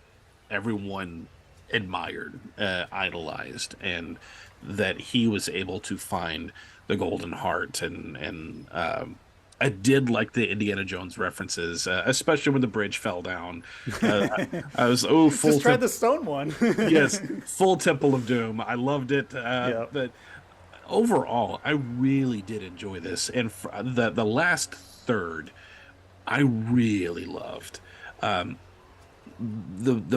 everyone admired, idolized, and that he was able to find the golden heart. And I did like the Indiana Jones references, especially when the bridge fell down. I was full. Just tried the stone one. Yes, full Temple of Doom. I loved it. Yep. But overall, I really did enjoy this, and the last third, I really loved. The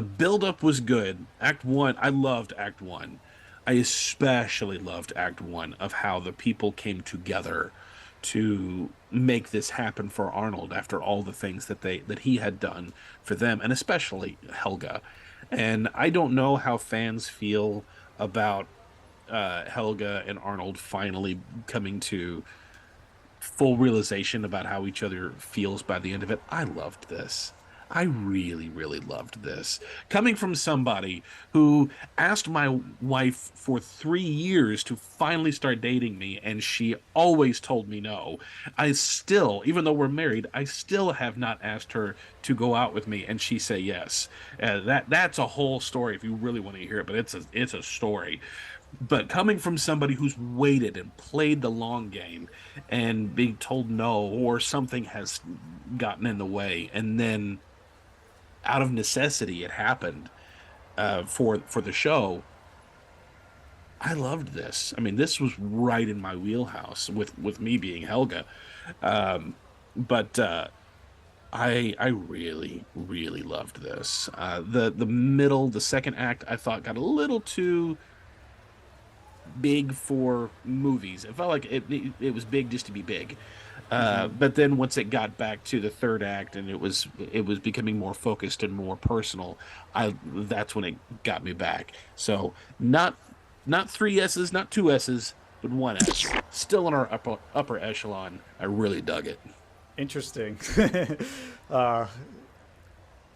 build-up was good. Act 1, I loved Act 1. I especially loved Act 1 of how the people came together to make this happen for Arnold after all the things that he had done for them, and especially Helga. And I don't know how fans feel about Helga and Arnold finally coming to full realization about how each other feels by the end of it. I loved this. I really, really loved this. Coming from somebody who asked my wife for 3 years to finally start dating me, and she always told me no. I still, even though we're married, I still have not asked her to go out with me, and she say yes. That's a whole story if you really want to hear it, but it's a story. But coming from somebody who's waited and played the long game and being told no, or something has gotten in the way, and then out of necessity it happened for the show, I loved this. I mean, this was right in my wheelhouse with me being Helga. But I really, really loved this. The second act, I thought got a little too big for movies. It felt like it was big just to be big. But then once it got back to the third act and it was becoming more focused and more personal, that's when it got me back. So not three S's, not two S's, but one S. Still in our upper echelon. I really dug it. Interesting. For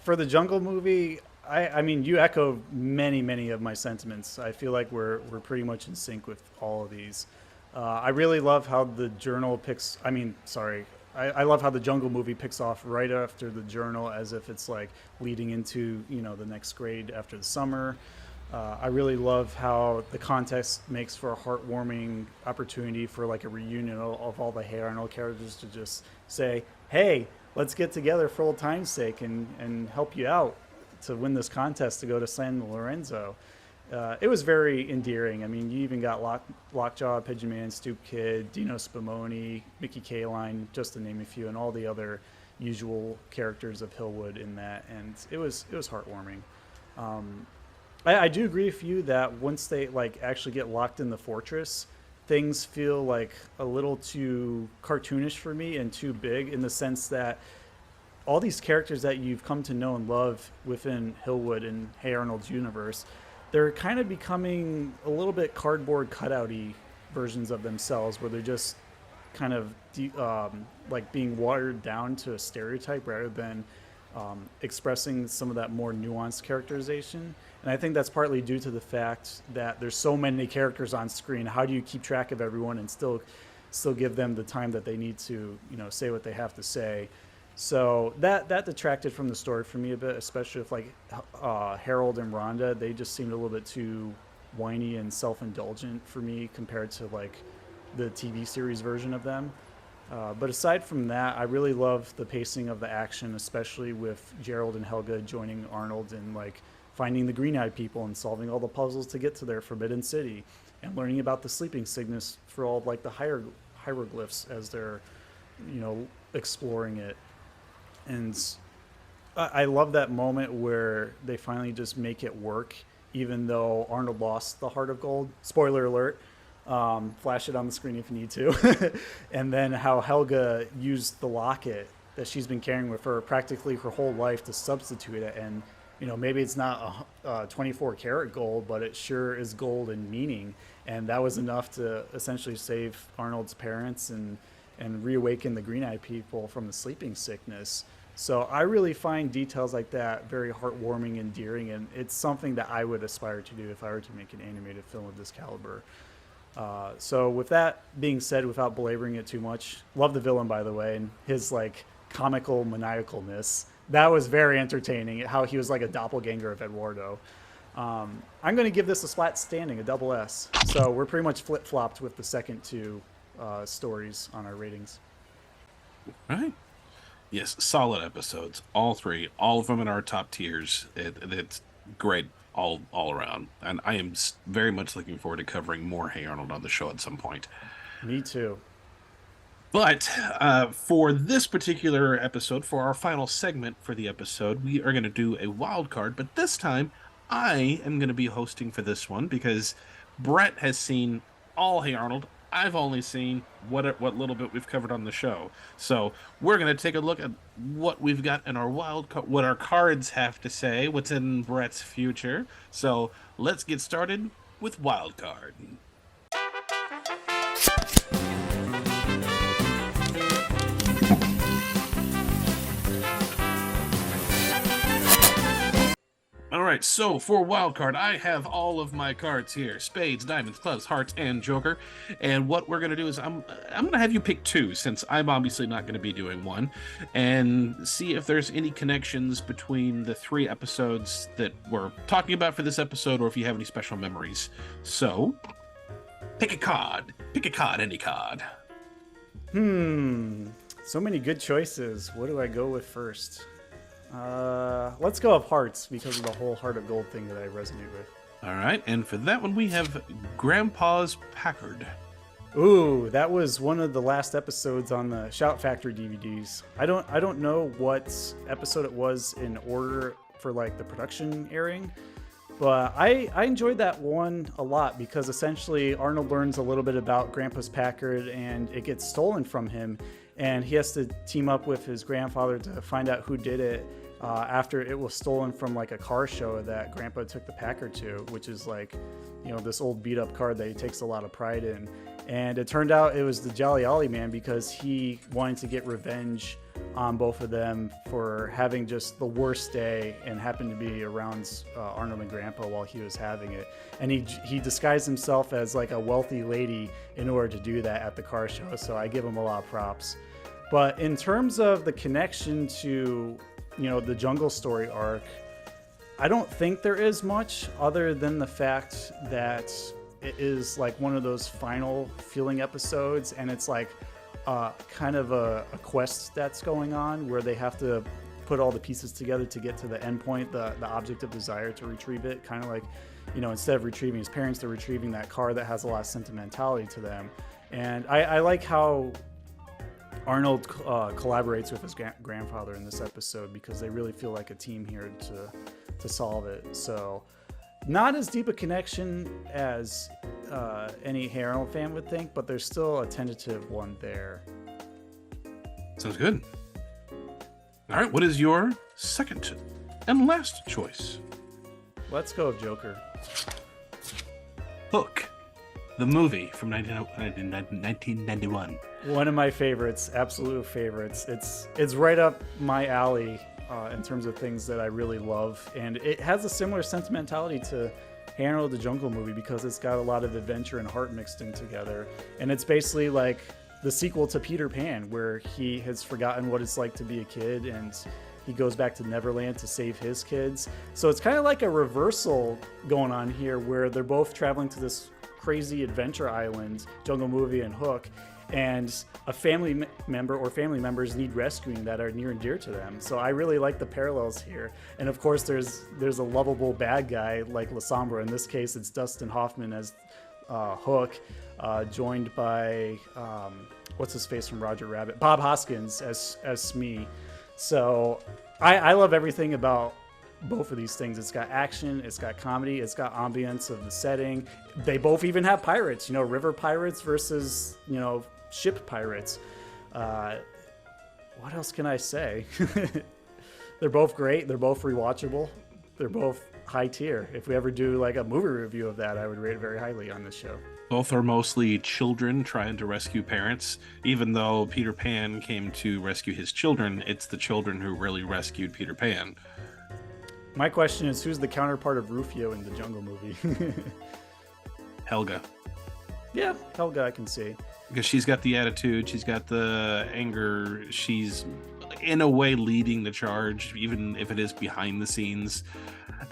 the Jungle movie, I mean, you echo many of my sentiments. I feel like we're pretty much in sync with all of these. I really love how the journal picks. I love how the Jungle movie picks off right after the journal, as if it's like leading into the next grade after the summer. I really love how the context makes for a heartwarming opportunity for like a reunion of all the Hey Arnold characters to just say, "Hey, let's get together for old time's sake and help you out to win this contest to go to San Lorenzo." It was very endearing. I mean, you even got Lockjaw, Pigeon Man, Stoop Kid, Dino Spumoni, Mickey K-Line, just to name a few, and all the other usual characters of Hilwood in that, and it was heartwarming. I do agree with you that once they like actually get locked in the fortress, things feel like a little too cartoonish for me and too big, in the sense that all these characters that you've come to know and love within Hilwood and Hey Arnold's universe, they're kind of becoming a little bit cardboard cutout-y versions of themselves, where they're just kind of like being watered down to a stereotype rather than expressing some of that more nuanced characterization. And I think that's partly due to the fact that there's so many characters on screen. How do you keep track of everyone and still give them the time that they need to, say what they have to say? So that detracted from the story for me a bit, especially if like Harold and Rhonda, they just seemed a little bit too whiny and self-indulgent for me compared to like the TV series version of them. But aside from that, I really love the pacing of the action, especially with Gerald and Helga joining Arnold and like finding the green-eyed people and solving all the puzzles to get to their forbidden city, and learning about the sleeping sickness for all of like the hieroglyphs as they're exploring it. And I love that moment where they finally just make it work, even though Arnold lost the heart of gold. Spoiler alert. Flash it on the screen if you need to. And then how Helga used the locket that she's been carrying with her practically her whole life to substitute it. And, maybe it's not a 24 karat gold, but it sure is gold in meaning. And that was enough to essentially save Arnold's parents and reawaken the green-eyed people from the sleeping sickness. So I really find details like that very heartwarming, endearing, and it's something that I would aspire to do if I were to make an animated film of this caliber. So with that being said, without belaboring it too much, love the villain, by the way, and his like comical maniacalness. That was very entertaining, how he was like a doppelganger of Eduardo. I'm going to give this a Splat standing, a double S. So we're pretty much flip-flopped with the second two stories on our ratings. Right. Yes, solid episodes. All three, all of them in our top tiers. It's great all around. And I am very much looking forward to covering more Hey Arnold on the show at some point. Me too. But for this particular episode, for our final segment for the episode, we are going to do a wild card. But this time, I am going to be hosting for this one because Brett has seen all Hey Arnold. I've only seen what little bit we've covered on the show. So we're going to take a look at what we've got in our wild card, what our cards have to say, what's in Brett's future. So let's get started with wild card. All right, so for wild card, I have all of my cards here: spades, diamonds, clubs, hearts, and joker. And what we're gonna do is I'm gonna have you pick two, since I'm obviously not gonna be doing one, and see if there's any connections between the three episodes that we're talking about for this episode, or if you have any special memories. So pick a card, any card. So many good choices. What do I go with first? Let's go with hearts, because of the whole heart of gold thing that I resonate with. All right, and for that one we have Grandpa's Packard. Ooh, that was one of the last episodes on the Shout Factory DVDs. I don't know what episode it was in order for like the production airing, but I enjoyed that one a lot because essentially Arnold learns a little bit about Grandpa's Packard and it gets stolen from him, and he has to team up with his grandfather to find out who did it after it was stolen from like a car show that Grandpa took the Packard to, which is like, you know, this old beat up car that he takes a lot of pride in. And it turned out it was the Jolly Ollie Man because he wanted to get revenge on both of them for having just the worst day and happened to be around Arnold and Grandpa while he was having it. And he disguised himself as like a wealthy lady in order to do that at the car show. So I give him a lot of props. But in terms of the connection to, you know, the Jungle Story arc, I don't think there is much other than the fact that it is like one of those final feeling episodes, and it's like kind of a quest that's going on where they have to put all the pieces together to get to the end point, the object of desire, to retrieve it. Kind of like, you know, instead of retrieving his parents, they're retrieving that car that has a lot of sentimentality to them. And I like how Arnold collaborates with his grandfather in this episode because they really feel like a team here to solve it. So not as deep a connection as any Hey Arnold fan would think, but there's still a tentative one there. Sounds good. All right, what is your second and last choice? Let's go with Joker. Hook, the movie from 1991. One of my favorites, absolute favorites. It's right up my alley in terms of things that I really love, and it has a similar sentimentality to Hey Arnold the Jungle Movie because it's got a lot of adventure and heart mixed in together. And it's basically like the sequel to Peter Pan, where he has forgotten what it's like to be a kid and he goes back to Neverland to save his kids. So it's kind of like a reversal going on here where they're both traveling to this crazy adventure island, Jungle Movie and Hook, and a family member or family members need rescuing that are near and dear to them. So I really like the parallels here. And of course there's a lovable bad guy like La Sombra. In this case it's Dustin Hoffman as Hook, joined by what's his face from Roger Rabbit, Bob Hoskins as Smee. So I love everything about both of these things. It's got action, it's got comedy, it's got ambience of the setting. They both even have pirates, you know, river pirates versus, you know, ship pirates. What else can I say? They're both great. They're both rewatchable. They're both high tier. If we ever do like a movie review of that, I would rate it very highly on this show. Both are mostly children trying to rescue parents. Even though Peter Pan came to rescue his children, it's the children who really rescued Peter Pan. My question is, who's the counterpart of Rufio in the Jungle Movie? Helga. Yeah, Helga I can see. Because she's got the attitude, she's got the anger, she's in a way leading the charge, even if it is behind the scenes.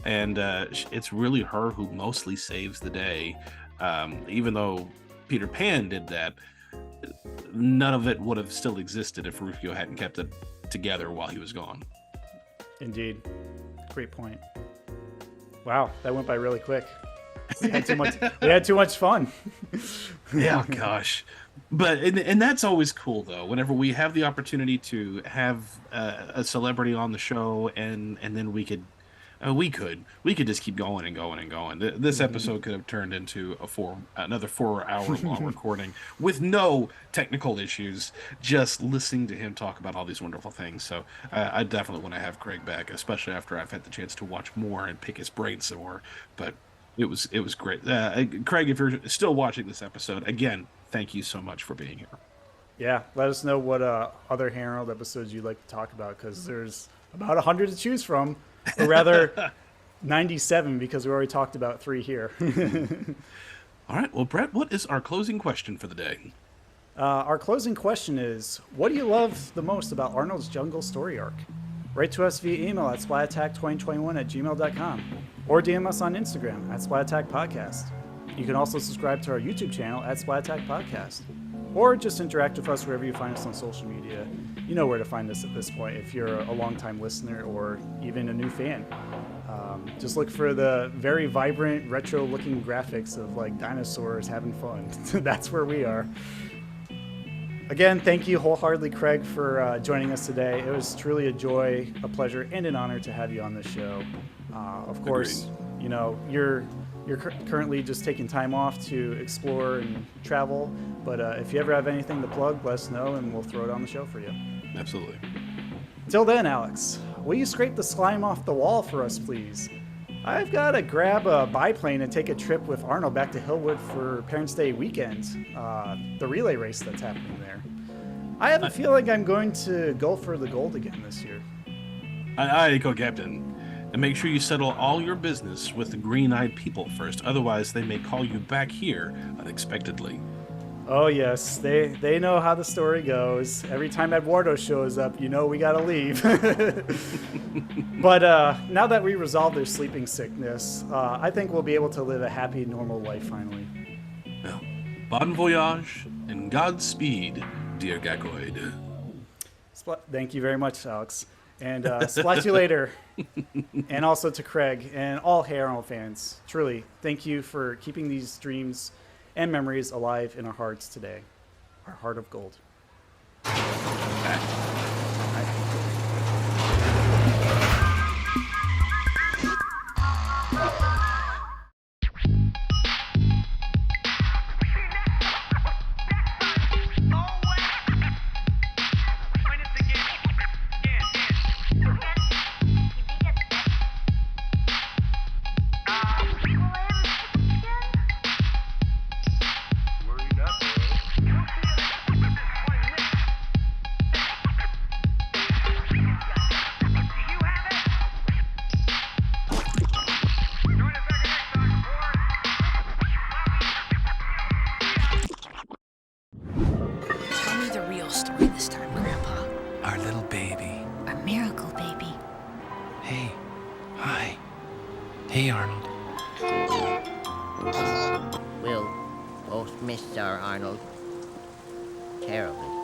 And it's really her who mostly saves the day. Even though Peter Pan did that, none of it would have still existed if Rufio hadn't kept it together while he was gone. Indeed. Great point. Wow, that went by really quick. We had too much fun. Yeah, gosh. But and that's always cool though. Whenever we have the opportunity to have a celebrity on the show, and then we could just keep going and going and going. This episode could have turned into another 4-hour long recording with no technical issues, just listening to him talk about all these wonderful things. So I definitely want to have Craig back, especially after I've had the chance to watch more and pick his brain some more. But it was great. Craig, if you're still watching this episode, again, thank you so much for being here. Yeah, let us know what other Hey Arnold episodes you'd like to talk about, because there's about 100 to choose from. Or rather, 97, because we already talked about 3 here. All right. Well, Brett, what is our closing question for the day? Our closing question is, what do you love the most about Arnold's Jungle Story arc? Write to us via email at splatattack2021@gmail.com or DM us on Instagram at splatattackpodcast. You can also subscribe to our YouTube channel at splatattackpodcast, or just interact with us wherever you find us on social media. You know where to find us at this point if you're a longtime listener or even a new fan. Just look for the very vibrant, retro-looking graphics of like dinosaurs having fun. That's where we are. Again, thank you wholeheartedly, Craig, for joining us today. It was truly a joy, a pleasure, and an honor to have you on the show. Of course, Agreed. you know, you're currently just taking time off to explore and travel, but if you ever have anything to plug, let us know, and we'll throw it on the show for you. Absolutely. Till then, Alex, will you scrape the slime off the wall for us, please? I've got to grab a biplane and take a trip with Arnold back to Hilwood for Parents' Day weekend, the relay race that's happening there. I have a feeling I'm going to go for the gold again this year. Aye, go, Captain. And make sure you settle all your business with the green-eyed people first. Otherwise, they may call you back here unexpectedly. Oh, yes. They know how the story goes. Every time Eduardo shows up, you know we gotta leave. But now that we resolved their sleeping sickness, I think we'll be able to live a happy, normal life finally. Well, bon voyage and Godspeed, dear Gakoid. Thank you very much, Alex. And splat you later. And also to Craig and all Hey Arnold fans. Truly, thank you for keeping these dreams and memories alive in our hearts today. Our heart of gold. Tell me the real story this time, Grandpa. Our little baby. Our miracle baby. Hey. Hi. Hey, Arnold. We'll both miss our Arnold terribly.